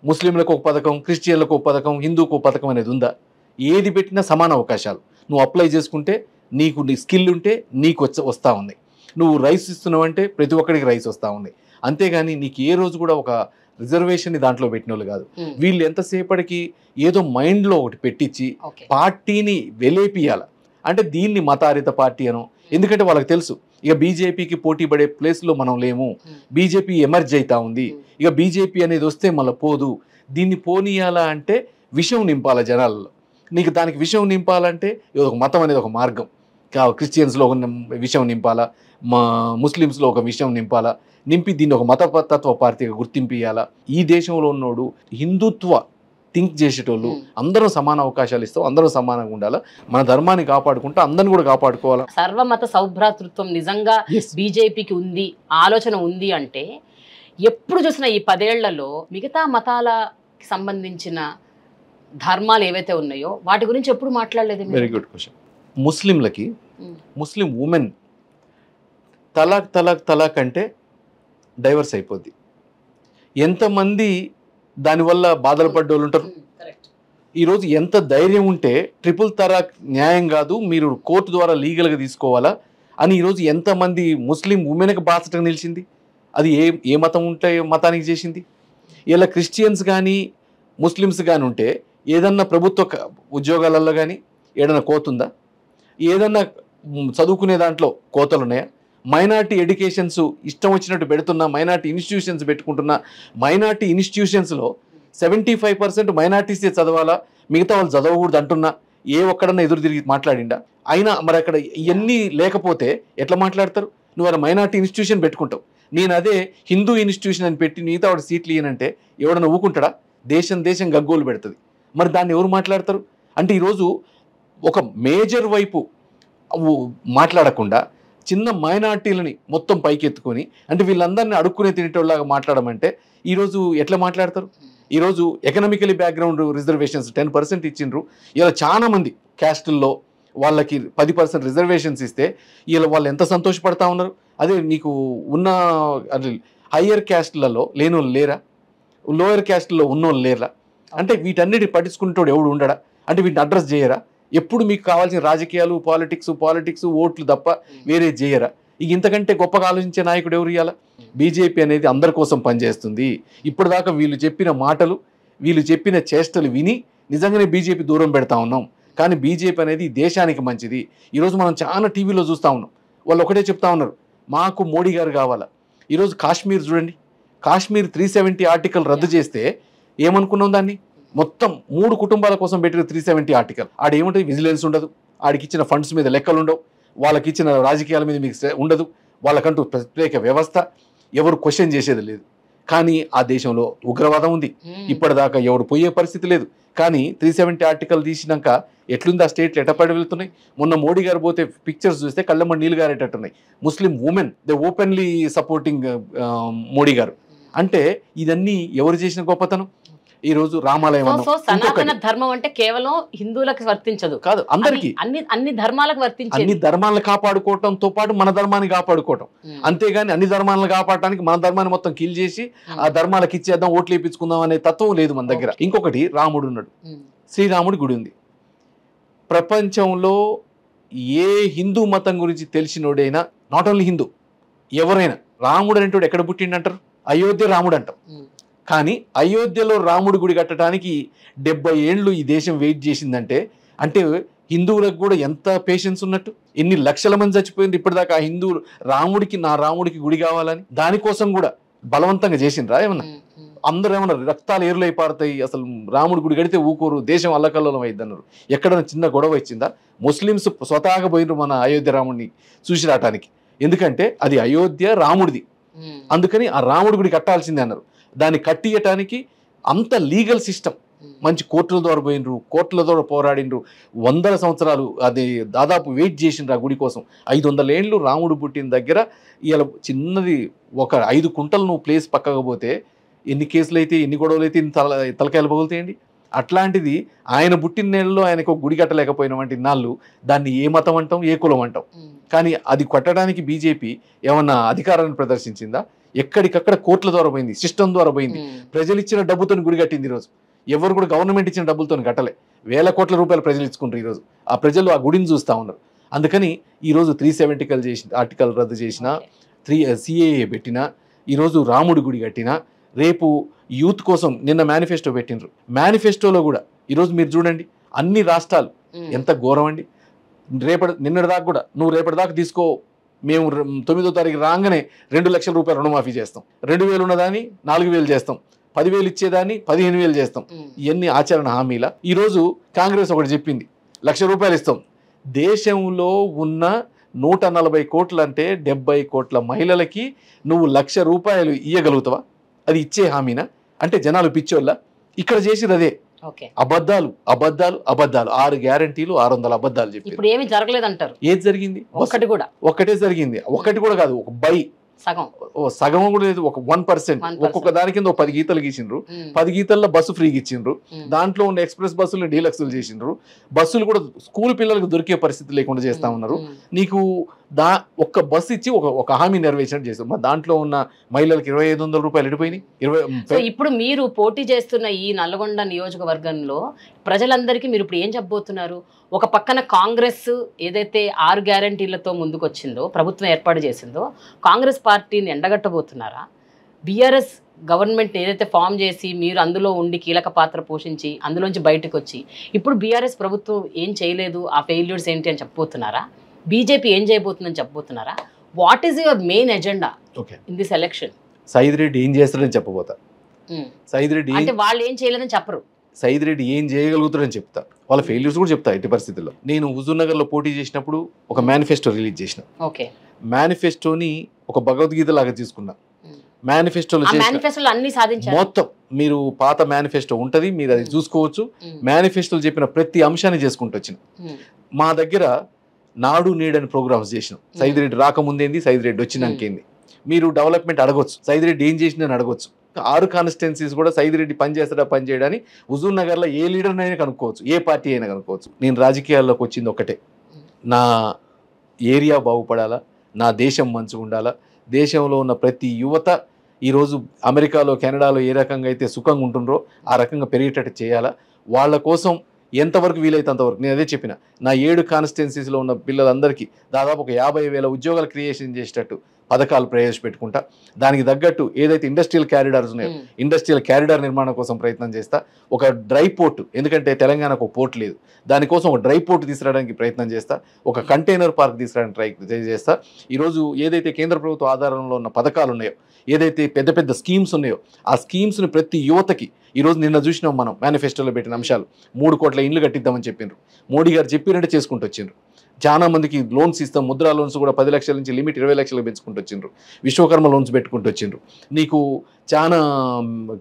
ముస్లింలకు ఒక పథకం, క్రిస్టియన్లకు ఒక పథకం, హిందూకు ఒక పథకం అనేది ఉందా? ఏది పెట్టినా సమాన అవకాశాలు. నువ్వు అప్లై చేసుకుంటే నీకు నీ స్కిల్ ఉంటే నీకు వస్తూ ఉంది. నువ్వు రైస్ ఇస్తున్నావు అంటే ప్రతి ఒక్కడికి రైస్ వస్తూ ఉంది. అంతేగాని నీకు ఏ రోజు కూడా ఒక రిజర్వేషన్ దాంట్లో పెట్టిన వాళ్ళు కాదు. వీళ్ళు ఎంతసేపటికి ఏదో మైండ్లో ఒకటి పెట్టించి పార్టీని వెలేపియాల అంటే దీన్ని మతారిత పార్టీ అనో. ఎందుకంటే వాళ్ళకి తెలుసు ఇక బీజేపీకి పోటీ పడే ప్లేస్లో మనం లేము, బీజేపీ ఎమర్జ్ అవుతా ఉంది, ఇక బీజేపీ అనేది వస్తే మళ్ళీ పోదు, దీన్ని పోనీయాలా అంటే విషయం నింపాల జనాల్లో. నీకు దానికి విషయం నింపాలంటే ఒక మతం అనేది ఒక మార్గం. క్రిస్టియన్స్లో ఒక విషయం నింపాలా, మా ముస్లిమ్స్లో ఒక విషయం నింపాలా, నింపి దీన్ని ఒక మతతత్వ పార్టీగా గుర్తింపు ఇవ్వాలా. ఈ దేశంలో ఉన్నోడు హిందుత్వ థింక్ చేసేటోళ్ళు అందరూ సమాన అవకాశాలు ఇస్తాం, అందరూ సమానంగా ఉండాలా, మన ధర్మాన్ని కాపాడుకుంటూ అందరిని కూడా కాపాడుకోవాలా. సర్వమత సౌభ్రాతృత్వం నిజంగా బీజేపీకి ఉంది, ఆలోచన ఉంది అంటే ఎప్పుడు చూసినా ఈ 10 ఏళ్లలో మిగతా మతాలకి సంబంధించిన ధర్మాలు ఏవైతే ఉన్నాయో వాటి గురించి ఎప్పుడు మాట్లాడలేదు. Very good question. ముస్లింలకి, ముస్లిం ఉమెన్ తలాక్ అంటే డైవర్స్ అయిపోద్ది. ఎంతమంది దానివల్ల బాధలు పడ్డోళ్ళు ఉంటారు. ఈరోజు ఎంత ధైర్యం ఉంటే ట్రిపుల్ తలాక్ న్యాయం కాదు, మీరు కోర్టు ద్వారా లీగల్గా తీసుకోవాలా అని ఈరోజు ఎంతమంది ముస్లిం ఉమెన్కి బాసటగా నిలిచింది. అది ఏ మతం ఉంటే మతానికి చేసింది. ఇలా క్రిస్టియన్స్ కానీ ముస్లిమ్స్ కానీ ఉంటే ఏదన్నా ప్రభుత్వ ఉద్యోగాలలో కానీ ఏదైనా కోతుందా? ఏదన్నా చదువుకునే దాంట్లో కోతలు ఉన్నాయా? మైనార్టీ ఎడ్యుకేషన్స్ ఇష్టం వచ్చినట్టు పెడుతున్నా, మైనార్టీ ఇన్స్టిట్యూషన్స్ పెట్టుకుంటున్నా, మైనార్టీ ఇన్స్టిట్యూషన్స్లో 75% మైనార్టీసే చదవాలా, మిగతా వాళ్ళు చదవకూడదు అంటున్నా ఏ ఒక్కడన్నా ఎదురు తిరిగి మాట్లాడిండా? అయినా మరి అక్కడ ఇవన్నీ లేకపోతే ఎట్లా మాట్లాడతారు? నువ్వు అలా మైనార్టీ ఇన్స్టిట్యూషన్ పెట్టుకుంటావు, నేను అదే హిందూ ఇన్స్టిట్యూషన్ అని పెట్టి మిగతా వాడు సీట్లు ఇయనంటే ఎవడన్నా ఊకుంటాడా? దేశం గగ్గోలు పెడుతుంది. మరి దాన్ని ఎవరు మాట్లాడతారు? అంటే ఈరోజు ఒక మేజర్ వైపు మాట్లాడకుండా చిన్న మైనార్టీలని మొత్తం పైకెత్తుకొని అంటే వీళ్ళందరినీ అడుక్కునే తినేటోళ్ళలాగా మాట్లాడమంటే ఈరోజు ఎట్లా మాట్లాడతారు? ఈరోజు ఎకనామికలీ బ్యాక్గ్రౌండ్ రిజర్వేషన్స్ 10% ఇచ్చిండ్రు. ఇలా చాలా మంది క్యాస్టుల్లో వాళ్ళకి 10% రిజర్వేషన్స్ ఇస్తే ఇలా వాళ్ళు ఎంత సంతోషపడతా ఉన్నారు. అదే నీకు ఉన్న హయ్యర్ క్యాస్ట్లలో లేని వాళ్ళు లేరా? లోయర్ క్యాస్ట్లో ఉన్నోళ్ళు లేరా? అంటే వీటన్నిటి పట్టించుకుంటాడు ఎవడు ఉండడా? అంటే వీటిని అడ్రస్ చేయరా? ఎప్పుడు మీకు కావాల్సిన రాజకీయాలు, పాలిటిక్స్ ఓట్లు తప్ప వేరే చేయరా? ఇక ఇంతకంటే గొప్పగా ఆలోచించే నాయకుడు ఎవరు ఇవ్వాలా? బీజేపీ అనేది అందరి కోసం పనిచేస్తుంది. ఇప్పటిదాకా వీళ్ళు చెప్పిన మాటలు, వీళ్ళు చెప్పిన చేష్టలు విని నిజంగానే బీజేపీ దూరం పెడతా ఉన్నాం. కానీ బీజేపీ అనేది దేశానికి మంచిది. ఈరోజు మనం చాలా టీవీలో చూస్తూ ఉన్నాం, వాళ్ళు ఒకటే చెప్తా ఉన్నారు, మాకు మోడీ గారు కావాలా. ఈరోజు కాశ్మీర్ చూడండి, కాశ్మీర్ 370 ఆర్టికల్ రద్దు చేస్తే ఏమనుకున్నాం దాన్ని? మొత్తం 3 కుటుంబాల కోసం పెట్టిన 370 ఆర్టికల్. ఆడేముంటుంది? విజిలెన్స్ ఉండదు, ఆడికి ఇచ్చిన ఫండ్స్ మీద లెక్కలు ఉండవు, వాళ్ళకి ఇచ్చిన రాజకీయాల మీద మీకు ఉండదు, వాళ్ళకంటూ ప్రత్యేక వ్యవస్థ, ఎవరు క్వశ్చన్ చేసేది లేదు. కానీ ఆ దేశంలో ఉగ్రవాదం ఉంది. ఇప్పటిదాకా ఎవరు పోయే పరిస్థితి లేదు. కానీ 370 ఆర్టికల్ తీసినాక ఎట్లుంది ఆ స్టేట్లు ఎటపడి వెళ్తున్నాయి? మొన్న మోడీ గారు పోతే పిక్చర్స్ చూస్తే కళ్ళమ్మ నీళ్ళు గారేటట్టున్నాయి. Muslim women they openly supporting Modi గారు. అంటే ఇదన్నీ ఎవరు చేసిన గొప్పతనం? ఈ రోజు రామాలయం సో సనాతన ధర్మం అంటే కేవలం హిందువులకు వర్తించదు కాదు, అందరికి అన్ని ధర్మాలకు వర్తించే అన్ని ధర్మాలను కాపాడుకోవటంతో పాటు మన ధర్మాన్ని కాపాడుకోవటం. అంతేగాని అన్ని ధర్మాలను కాపాడటానికి మన ధర్మాన్ని మొత్తం కిల్ చేసి ఆ ధర్మాలకు ఇచ్చేద్దాం, ఓట్లు వేయించుకుందాం అనే తత్వం లేదు మన దగ్గర. ఇంకొకటి, రాముడు ఉన్నాడు, శ్రీరాముడి గుడి ఉంది. ప్రపంచంలో ఏ హిందూ మతం గురించి తెలిసినోడైనా, నాట్ ఓన్లీ హిందూ, ఎవరైనా రాముడు అనేటోడు ఎక్కడ పుట్టిండంటారు? అయోధ్య రాముడు అంటాం. కానీ అయోధ్యలో రాముడి గుడి కట్టడానికి 70 ఏళ్ళు ఈ దేశం వెయిట్ చేసిందంటే, అంటే హిందువులకు కూడా ఎంత పేషెన్స్ ఉన్నట్టు. ఎన్ని లక్షల మంది చచ్చిపోయింది ఇప్పటిదాకా ఆ హిందువులు నా రాముడికి గుడి కావాలని. దానికోసం కూడా బలవంతంగా చేసిండ్రా ఏమన్నా? అందరూ ఏమన్నా రక్తాలు ఏరులై పారుతాయి, అసలు రాముడి గుడి కడితే ఊకోరు, దేశం అల్లకల్లోలం అయింది అన్నారు. ఎక్కడైనా చిన్న గొడవ ఇచ్చిందా? ముస్లిమ్స్ స్వతహాగా పోయినరు మన అయోధ్య రాముడిని చూసి రావటానికి. ఎందుకంటే అది అయోధ్య రాముడిది, అందుకని ఆ రాముడి గుడి కట్టాల్సిందే అన్నారు. దాన్ని కట్టియటానికి అంత లీగల్ సిస్టమ్, మంచి కోర్టుల ద్వారా పోయినరు, కోర్టుల ద్వారా పోరాడినరు, 100 సంవత్సరాలు అది దాదాపు వెయిట్ చేసిండ్రు ఆ గుడి కోసం. 500 ఏళ్ళు రాముడు పుట్టిన దగ్గర ఇలా చిన్నది ఒక 5 కుంటలు నువ్వు ప్లేస్ పక్కకపోతే ఎన్ని కేసులు అయితే, ఎన్ని గొడవలు అయితే, ఇన్ని తలకాయలు పగులుతాయండి. అట్లాంటిది ఆయన పుట్టిన నెలలో ఆయనకు గుడి కట్టలేకపోయినామంటే ఇన్నాళ్ళు దాన్ని ఏ మతం అంటాం, ఏ కులం అంటాం. కానీ అది కట్టడానికి బీజేపీ ఏమన్నా అధికారాన్ని ప్రదర్శించిందా? ఎక్కడికక్కడ కోర్టుల ద్వారా పోయింది, సిస్టమ్ ద్వారా పోయింది. ప్రజలు ఇచ్చిన డబ్బుతో గుడి కట్టింది. ఈరోజు ఎవరు కూడా గవర్నమెంట్ ఇచ్చిన డబ్బులతో కట్టలే, వేల కోట్ల రూపాయలు ప్రజలు ఇచ్చుకుంటారు. ఈరోజు ఆ ప్రజలు ఆ గుడిని చూస్తూ ఉన్నారు. అందుకని ఈరోజు 370 ఆర్టికల్ రద్దు చేసిన, CAA పెట్టినా, ఈరోజు రాముడి గుడి కట్టినా, రేపు యూత్ కోసం నిన్న మేనిఫెస్టో పెట్టినరు. మేనిఫెస్టోలో కూడా ఈరోజు మీరు చూడండి, అన్ని రాష్ట్రాలు ఎంత ఘోరం అండి. నిన్నటిదాకా కూడా నువ్వు రేపటిదాకా తీసుకో, మేము 9వ తారీఖు రాగానే 2 లక్షల రూపాయలు రుణమాఫీ చేస్తాం, 2000 ఉన్నదాన్ని 4000 చేస్తాం, 10,000 ఇచ్చేదాన్ని 15,000 చేస్తాం. ఇవన్నీ ఆచరణ హామీల. ఈరోజు కాంగ్రెస్ ఒకటి చెప్పింది, 1,00,000 రూపాయలు ఇస్తాం. దేశంలో ఉన్న 140 కోట్లు అంటే 70 కోట్ల మహిళలకి నువ్వు 1,00,000 రూపాయలు ఇయ్యగలుగుతావా? అది ఇచ్చే హామీనా? అంటే జనాలు పిచ్చోళ్ళ? ఇక్కడ చేసిరు అదే అబద్ధాలు అబద్ధాలు అబద్ధాలు. 6 గ్యారంటీలు, 600 అబద్ధాలు చెప్పి ఇప్పుడు ఏమీ జరగలేదంటారు. ఏది జరిగింది? ఒక్కటే జరిగింది. ఒక్కటి కూడా కాదు, ఒక సగం కూడా లేదు, ఒక 1%. ఒక్కొక్క దాని కింద 10 గీతలు గీసిండ్రు. 10 గీతల్లో బస్సు ఫ్రీగా ఇచ్చిండ్రు. దాంట్లో ఉన్న ఎక్స్ప్రెస్ బస్సులు డీలక్స్లు చేసిండ్రు. బస్సులు కూడా స్కూల్ పిల్లలకు దొరికే పరిస్థితి లేకుండా చేస్తా ఉన్నారు. నీకు ఒక్క బస్సు ఇచ్చి ఒక హామీ నెరవేర్చినట్టు చేస్తారు. మరి దాంట్లో ఉన్న మహిళలకు 2,500 రూపాయలు ఎడిపోయినాయి. ఇప్పుడు మీరు పోటీ చేస్తున్న ఈ నల్గొండ నియోజకవర్గంలో ప్రజలందరికీ మీరు ఇప్పుడు ఏం చెప్పబోతున్నారు? ఒక పక్కన కాంగ్రెస్ ఏదైతే 6 గ్యారంటీలతో ముందుకొచ్చిందో, ప్రభుత్వం ఏర్పాటు చేసిందో, కాంగ్రెస్ పార్టీని ఎండగట్టబోతున్నారా? బీఆర్ఎస్ గవర్నమెంట్ ఏదైతే ఫామ్ చేసి మీరు అందులో ఉండి కీలక పాత్ర పోషించి అందులోంచి బయటకు వచ్చి ఇప్పుడు బీఆర్ఎస్ ప్రభుత్వం ఏం చేయలేదు, ఆ ఫెయిల్యూర్స్ ఏంటి అని చెప్పబోతున్నారా? బీజేపీ ఏం చేయబోతుందని చెప్పబోతున్నారా? What is your main agenda in this election? Said Reddy ఏం చేస్తాడని చెప్పబోతా. సైద్ రెడ్డి అంటే వాళ్ళు ఏం చేయలేదని చెప్పరు, సైద్ రెడ్డి ఏం చేయగలుగుతారని చెప్తా. వాళ్ళ ఫెయిల్యూర్స్ కూడా చెప్తా. ఎట్టి పరిస్థితుల్లో నేను హుజూర్నగర్లో పోటీ చేసినప్పుడు ఒక మేనిఫెస్టో రిలీజ్ చేసిన. మేనిఫెస్టోని ఒక భగవద్గీత లాగా తీసుకున్నా. మేనిఫెస్టోలో అన్ని సాధించారు మొత్తం. మీరు పాత మేనిఫెస్టో ఉంటది, మీరు అది చూసుకోవచ్చు. మేనిఫెస్టోలో చెప్పిన ప్రతి అంశాన్ని చేసుకుంటూ వచ్చిన. మా దగ్గర నాడు నేడని ప్రోగ్రామ్స్ చేసినాం. సైద్ రెడ్డి రాకముందేంది, సైద్ రెడ్డి వచ్చినాకేంది. మీరు డెవలప్మెంట్ అడగొచ్చు, సైద్ రెడ్డి ఏం చేసిందని అడగొచ్చు. 6 కాన్స్టిట్యున్సీస్ కూడా సైద్ రెడ్డి పనిచేస్తాడా పనిచేయడాని హుజూర్ నగర్లో ఏ లీడర్నైనా కనుక్కోవచ్చు, ఏ పార్టీ అయినా కనుక్కోవచ్చు. నేను రాజకీయాల్లోకి వచ్చింది ఒకటే, నా ఏరియా బాగుపడాలా, నా దేశం మంచిగా ఉండాలా, దేశంలో ఉన్న ప్రతి యువత ఈరోజు అమెరికాలో కెనడాలో ఏ రకంగా అయితే సుఖంగా ఉంటుండ్రో ఆ రకంగా పెరిగేటట్టు చేయాలా. వాళ్ళ కోసం ఎంతవరకు వీలైతే అంతవరకు. నేను అదే చెప్పిన, నా 7 కాన్స్టిట్యున్సీస్లో ఉన్న పిల్లలందరికీ దాదాపు ఒక 50,000 ఉద్యోగాలు క్రియేషన్ చేసేటట్టు పథకాలు ప్రవేశపెట్టుకుంటా. దానికి తగ్గట్టు ఏదైతే ఇండస్ట్రియల్ క్యారిడార్స్ ఉన్నాయో ఇండస్ట్రియల్ క్యారిడార్ నిర్మాణం కోసం ప్రయత్నం చేస్తా. ఒక డ్రై పోర్ట్, ఎందుకంటే తెలంగాణకు ఒక పోర్ట్ లేదు, దానికోసం ఒక డ్రై పోర్ట్ తీసుకురావడానికి ప్రయత్నం చేస్తా. ఒక కంటైనర్ పార్క్ తీసుకురావడానికి ట్రై చేస్తా. ఈరోజు ఏదైతే కేంద్ర ప్రభుత్వ ఆధారంలో ఉన్న పథకాలు ఉన్నాయో, ఏదైతే పెద్ద పెద్ద స్కీమ్స్ ఉన్నాయో, ఆ స్కీమ్స్ని ప్రతి యువతకి ఈరోజు నిన్న చూసినాం మనం మేనిఫెస్టోలో పెట్టిన అంశాలు. 3 కోట్ల ఇండ్లు కట్టిద్దామని చెప్పిండ్రు. మోడీ గారు చెప్పినట్టే చేసుకుంటూ వచ్చిండ్రు. చాలా మందికి లోన్స్ ఇస్తాం, ముద్రా లోన్స్ కూడా 10 లక్షల నుంచి లిమిట్ 20 లక్షలకు పెంచుకుంటూ వచ్చిండ్రు. విశ్వకర్మ లోన్స్ పెట్టుకుంటూ వచ్చిండ్రు. నీకు చాలా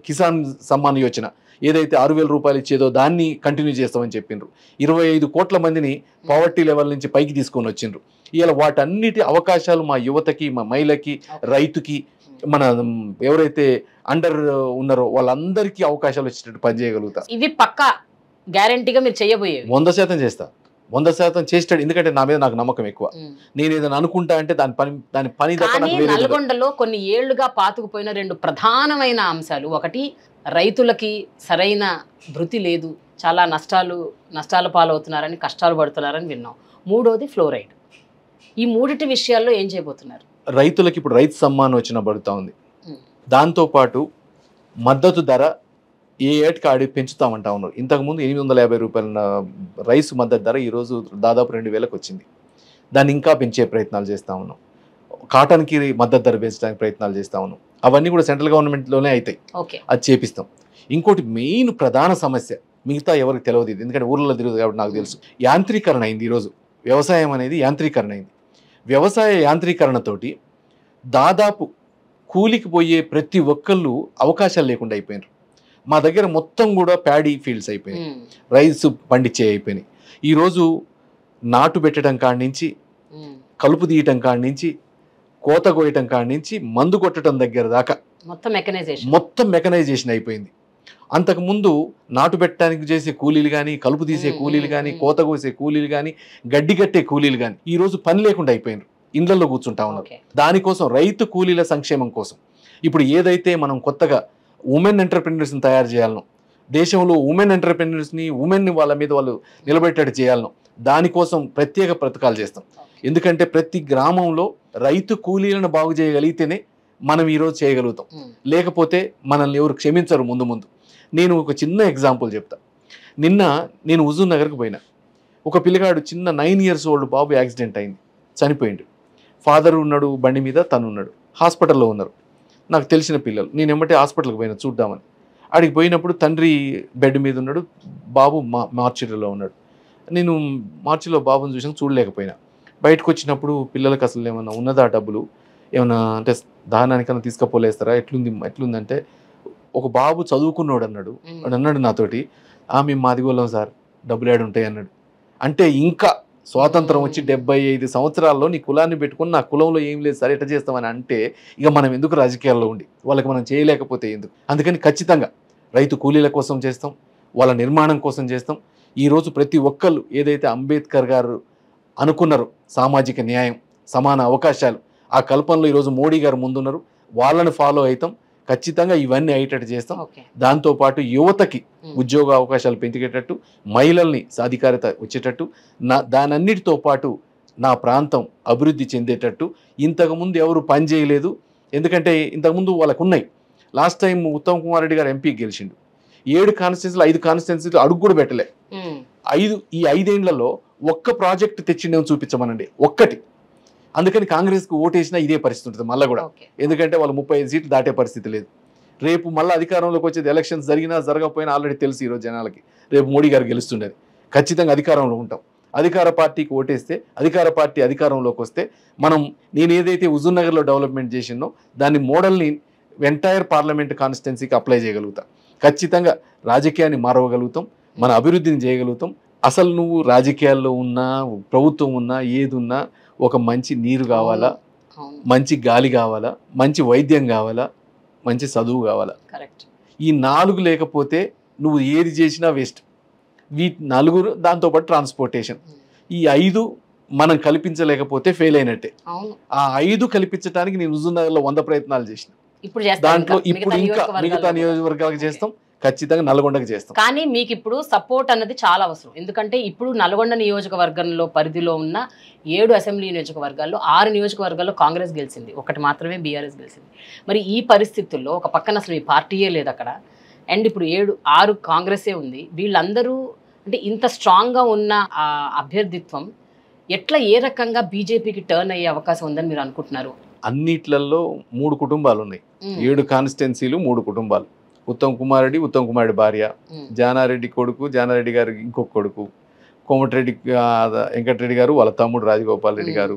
కిసాన్ సమ్మాన్ యోజన ఏదైతే 6,000 రూపాయలు ఇచ్చేదో దాన్ని కంటిన్యూ చేస్తామని చెప్పిండ్రు. 25 కోట్ల మందిని పావర్టీ లెవెల్ నుంచి పైకి తీసుకొని వచ్చిండ్రు. ఇలా వాటన్నిటి అవకాశాలు మా యువతకి, మా మహిళకి, రైతుకి మన ఎవరైతే అండర్ ఉన్నారో వాళ్ళందరికీ అవకాశాలు వచ్చేటట్టు పనిచేయగలుగుతా. ఇవి పక్కా గ్యారంటీగా మీరు చేయబోయేవి. 100% చేస్తా, 100% చేస్తాడు. ఎందుకంటే నా మీద నాకు నమ్మకం ఎక్కువ. నేను ఏదైనా అనుకుంటా అంటే దాని పని కానీ నల్గొండలో కొన్ని ఏళ్లుగా పాతుకుపోయిన 2 ప్రధానమైన అంశాలు, ఒకటి రైతులకి సరైన భృతి లేదు, చాలా నష్టాల పాలవుతున్నారని, కష్టాలు పడుతున్నారని విన్నాం. మూడోది ఫ్లోరైడ్. ఈ మూడిటి విషయాల్లో ఏం చేయబోతున్నారు? రైతులకి ఇప్పుడు రైతు సమ్మాన్ వచ్చిన పడుతూ ఉంది. దాంతోపాటు మద్దతు ధర ఏ ఏటికి ఆడి పెంచుతామంటా ఉన్నారు. ఇంతకుముందు 850 రూపాయల రైస్ మద్దతు ధర ఈరోజు దాదాపు 2000కి వచ్చింది. దాన్ని ఇంకా పెంచే ప్రయత్నాలు చేస్తూ ఉన్నాం. కాటన్కి మద్దతు ధర పెంచడానికి ప్రయత్నాలు చేస్తూ ఉన్నాం. అవన్నీ కూడా సెంట్రల్ గవర్నమెంట్లోనే అవుతాయి, అది చేపిస్తాం. ఇంకోటి మెయిన్ ప్రధాన సమస్య, మిగతా ఎవరికి తెలియదు ఇది, ఎందుకంటే ఊర్లలో తిరుగుతుంది కాబట్టి నాకు తెలుసు, యాంత్రీకరణ అయింది. ఈరోజు వ్యవసాయం అనేది యాంత్రీకరణ అయింది. వ్యవసాయ యాంత్రీకరణతోటి దాదాపు కూలికి పోయే ప్రతి ఒక్కళ్ళు అవకాశాలు లేకుండా అయిపోయినారు. మా దగ్గర మొత్తం కూడా ప్యాడీ ఫీల్డ్స్ అయిపోయినాయి, రైస్ పండించే అయిపోయినాయి. ఈరోజు నాటు పెట్టడం కాడి నుంచి, కలుపు తీయటం కాడి నుంచి, కోత కోయటం కాడి నుంచి, మందు కొట్టడం దగ్గర దాకా మొత్తం మెకనైజేషన్ అయిపోయింది. అంతకుముందు నాటు పెట్టడానికి చేసే కూలీలు కానీ, కలుపు తీసే కూలీలు కానీ, కోత కోసే కూలీలు కానీ, గడ్డి కట్టే కూలీలు కానీ ఈరోజు పని లేకుండా అయిపోయినారు, ఇండ్లలో కూర్చుంటా ఉన్నారు. దానికోసం రైతు కూలీల సంక్షేమం కోసం ఇప్పుడు ఏదైతే మనం కొత్తగా ఉమెన్ ఎంటర్‌ప్రెన్యూర్స్ని తయారు చేయాలనో, దేశంలో ఉమెన్ ఎంటర్‌ప్రెన్యూర్స్ని, ఉమెన్ని వాళ్ళ మీద వాళ్ళు నిలబెట్టేట్టు చేయాలనో, దానికోసం ప్రత్యేక పథకాలు చేస్తాం. ఎందుకంటే ప్రతి గ్రామంలో రైతు కూలీలను బాగు చేయగలిగితేనే మనం ఈరోజు చేయగలుగుతాం. లేకపోతే మనల్ని ఎవరు క్షమించరు ముందు. నేను ఒక చిన్న ఎగ్జాంపుల్ చెప్తా. నిన్న నేను హుజూర్ నగర్కి పోయినా. ఒక పిల్లగాడు చిన్న 9 years old బాబు యాక్సిడెంట్ అయింది, చనిపోయిండు. ఫాదర్ ఉన్నాడు బండి మీద, తను ఉన్నాడు, హాస్పిటల్లో ఉన్నారు. నాకు తెలిసిన పిల్లలు, నేను ఎమ్మటే హాస్పిటల్కి పోయినా చూద్దామని. అడిగి పోయినప్పుడు తండ్రి బెడ్ మీద ఉన్నాడు, బాబు మార్చిలో ఉన్నాడు. నేను మార్చిలో బాబుని చూసాను, చూడలేకపోయినా. బయటకు వచ్చినప్పుడు పిల్లలకు అసలు ఏమన్నా ఉన్నదా డబ్బులు, ఏమన్నా అంటే దానానికన్నా తీసుకపోలేస్తారా, ఎట్లుందంటే ఒక బాబు చదువుకున్నాడు అన్నాడు. వాడు అన్నాడు నాతోటి, మేము మాదిగోళ్ళం సార్, డబ్బులు ఏడు ఉంటాయి అన్నాడు. అంటే ఇంకా స్వాతంత్రం వచ్చి 75 సంవత్సరాల్లో నీ కులాన్ని పెట్టుకుని నా కులంలో ఏం లేదు సార్ ఎట్లా చేస్తామని అంటే, ఇక మనం ఎందుకు రాజకీయాల్లో ఉండి వాళ్ళకి మనం చేయలేకపోతే ఎందుకు? అందుకని ఖచ్చితంగా రైతు కూలీల కోసం చేస్తాం, వాళ్ళ నిర్మాణం కోసం చేస్తాం. ఈరోజు ప్రతి ఒక్కళ్ళు ఏదైతే అంబేద్కర్ గారు అనుకున్నారో సామాజిక న్యాయం, సమాన అవకాశాలు, ఆ కల్పనలో ఈరోజు మోడీ గారు ముందున్నారు, వాళ్ళని ఫాలో అవుతాం. ఖచ్చితంగా ఇవన్నీ అయ్యేటట్టు చేస్తాం. దాంతోపాటు యువతకి ఉద్యోగ అవకాశాలు పెంచేటట్టు, మహిళల్ని సాధికారత వచ్చేటట్టు, దానన్నిటితో పాటు నా ప్రాంతం అభివృద్ధి చెందేటట్టు. ఇంతకుముందు ఎవరు పని చేయలేదు, ఎందుకంటే ఇంతకుముందు వాళ్ళకు ఉన్నాయి. లాస్ట్ టైం ఉత్తమ్ కుమార్ రెడ్డి గారు ఎంపీకి గెలిచిండు. 7 కాన్స్టిట్యున్సీలు 5 కాన్స్టిట్యున్సీలు అడుగు కూడా పెట్టలే. ఈ 5 ఏళ్లలో ఒక్క ప్రాజెక్ట్ తెచ్చిండేమో చూపించమనండి, ఒక్కటి. అందుకని కాంగ్రెస్కి ఓటేసినా ఇదే పరిస్థితి ఉంటుంది మళ్ళీ కూడా. ఎందుకంటే వాళ్ళు 35 సీట్లు దాటే పరిస్థితి లేదు. రేపు మళ్ళీ అధికారంలోకి వచ్చేది ఎలక్షన్స్ జరిగినా జరగకపోయినా ఆల్రెడీ తెలుసు ఈరోజు జనాలకి, రేపు మోడీ గారు గెలుస్తుండేది. ఖచ్చితంగా అధికారంలో ఉంటాం. అధికార పార్టీకి ఓటేస్తే, అధికార పార్టీ అధికారంలోకి వస్తే, నేను ఏదైతే హుజూర్ నగర్లో డెవలప్మెంట్ చేసినో దాని మోడల్ని ఎంటైర్ పార్లమెంట్ కాన్స్టిట్యున్సీకి అప్లై చేయగలుగుతాం. ఖచ్చితంగా రాజకీయాన్ని మారవగలుగుతాం, మన అభివృద్ధిని చేయగలుగుతాం. అసలు నువ్వు రాజకీయాల్లో ఉన్నా, ప్రభుత్వం ఉన్నా, ఏది ఉన్నా, ఒక మంచి నీరు కావాలా, మంచి గాలి కావాలా, మంచి వైద్యం కావాలా, మంచి చదువు కావాలా. ఈ 4 లేకపోతే నువ్వు ఏది చేసినా వేస్ట్. వీటి 4, దాంతోపాటు ట్రాన్స్పోర్టేషన్, ఈ 5 మనం కల్పించలేకపోతే ఫెయిల్ అయినట్టే. ఆ 5 కల్పించడానికి నేను హుజూర్ నగర్లో 100 ప్రయత్నాలు చేసిన. దాంట్లో ఇప్పుడు ఇంకా మిగతా నియోజకవర్గాలకు చేస్తాం, ఖచ్చితంగా నల్గొండకు చేస్తాం. కానీ మీకు ఇప్పుడు సపోర్ట్ అన్నది చాలా అవసరం. ఎందుకంటే ఇప్పుడు నల్గొండ నియోజకవర్గంలో పరిధిలో ఉన్న 7 అసెంబ్లీ నియోజకవర్గాల్లో 6 నియోజకవర్గాల్లో కాంగ్రెస్ గెలిచింది, 1 మాత్రమే బీఆర్ఎస్ గెలిచింది. మరి ఈ పరిస్థితుల్లో ఒక పక్కన అసలు ఈ పార్టీయే లేదు అక్కడ, అండ్ ఇప్పుడు 6 కాంగ్రెసే ఉంది. వీళ్ళందరూ అంటే ఇంత స్ట్రాంగ్గా ఉన్న అభ్యర్థిత్వం ఎట్లా, ఏ రకంగా బీజేపీకి టర్న్ అయ్యే అవకాశం ఉందని మీరు అనుకుంటున్నారు? అన్నిట్లలో 3 కుటుంబాలు ఉన్నాయి. 7 కాన్స్టిట్యున్సీలు 3 కుటుంబాలు. ఉత్తమ్ కుమార్ రెడ్డి భార్య, జానారెడ్డి కొడుకు, జానారెడ్డి గారు ఇంకొక కొడుకు, కోమటిరెడ్డి వెంకటరెడ్డి గారు వాళ్ళ తమ్ముడు రాజగోపాల్ రెడ్డి గారు.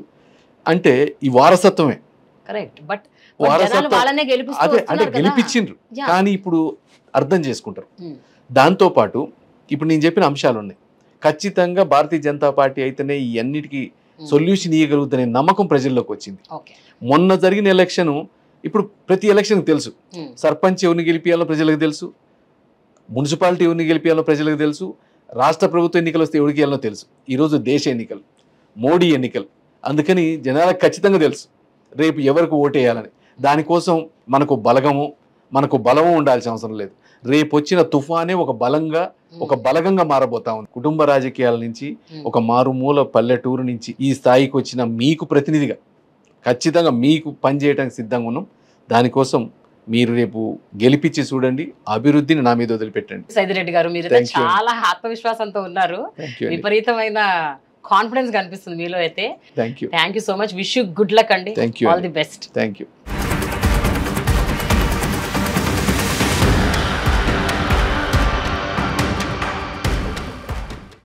అంటే ఈ వారసత్వమే. అంటే గెలిపించిండ్రు, కానీ ఇప్పుడు అర్థం చేసుకుంటారు. దాంతోపాటు ఇప్పుడు నేను చెప్పిన అంశాలు ఉన్నాయి. ఖచ్చితంగా భారతీయ జనతా పార్టీ అయితేనే ఈ అన్నిటికీ సొల్యూషన్ ఇవ్వగలుగుతానే నమ్మకం ప్రజల్లోకి వచ్చింది. మొన్న జరిగిన ఎలక్షన్ ఇప్పుడు ప్రతి ఎలక్షన్కి తెలుసు, సర్పంచ్ ఎవరిని గెలిపియాలో ప్రజలకు తెలుసు, మున్సిపాలిటీ ఎవరిని గెలిపియాలో ప్రజలకు తెలుసు, రాష్ట్ర ప్రభుత్వ ఎన్నికలు వస్తే ఎవరికి వెళ్ళాలో తెలుసు. ఈరోజు దేశ ఎన్నికలు, మోడీ ఎన్నికలు, అందుకని జనాలకు ఖచ్చితంగా తెలుసు రేపు ఎవరికి ఓటేయాలని. దానికోసం మనకు బలము ఉండాల్సిన అవసరం లేదు. రేపు వచ్చిన తుఫానే ఒక బలగంగా మారబోతా ఉంది. కుటుంబ రాజకీయాల నుంచి, ఒక మారుమూల పల్లెటూరు నుంచి ఈ స్థాయికి వచ్చిన మీకు ప్రతినిధిగా ఖచ్చితంగా మీకు పనిచేయడానికి సిద్ధంగా ఉన్నాం. దానికోసం మీరు రేపు గెలిపించి చూడండి, అభివృద్ధిని నా మీద వదిలిపెట్టండి. సైదిరెడ్డి గారు మీరు చాలా ఆత్మవిశ్వాసంతో ఉన్నారు, విపరీతమైన కాన్ఫిడెన్స్ కనిపిస్తుంది మీలో అయితే. Thank you so much. Wish you good luck అండి. Thank you. All the best. Thank you.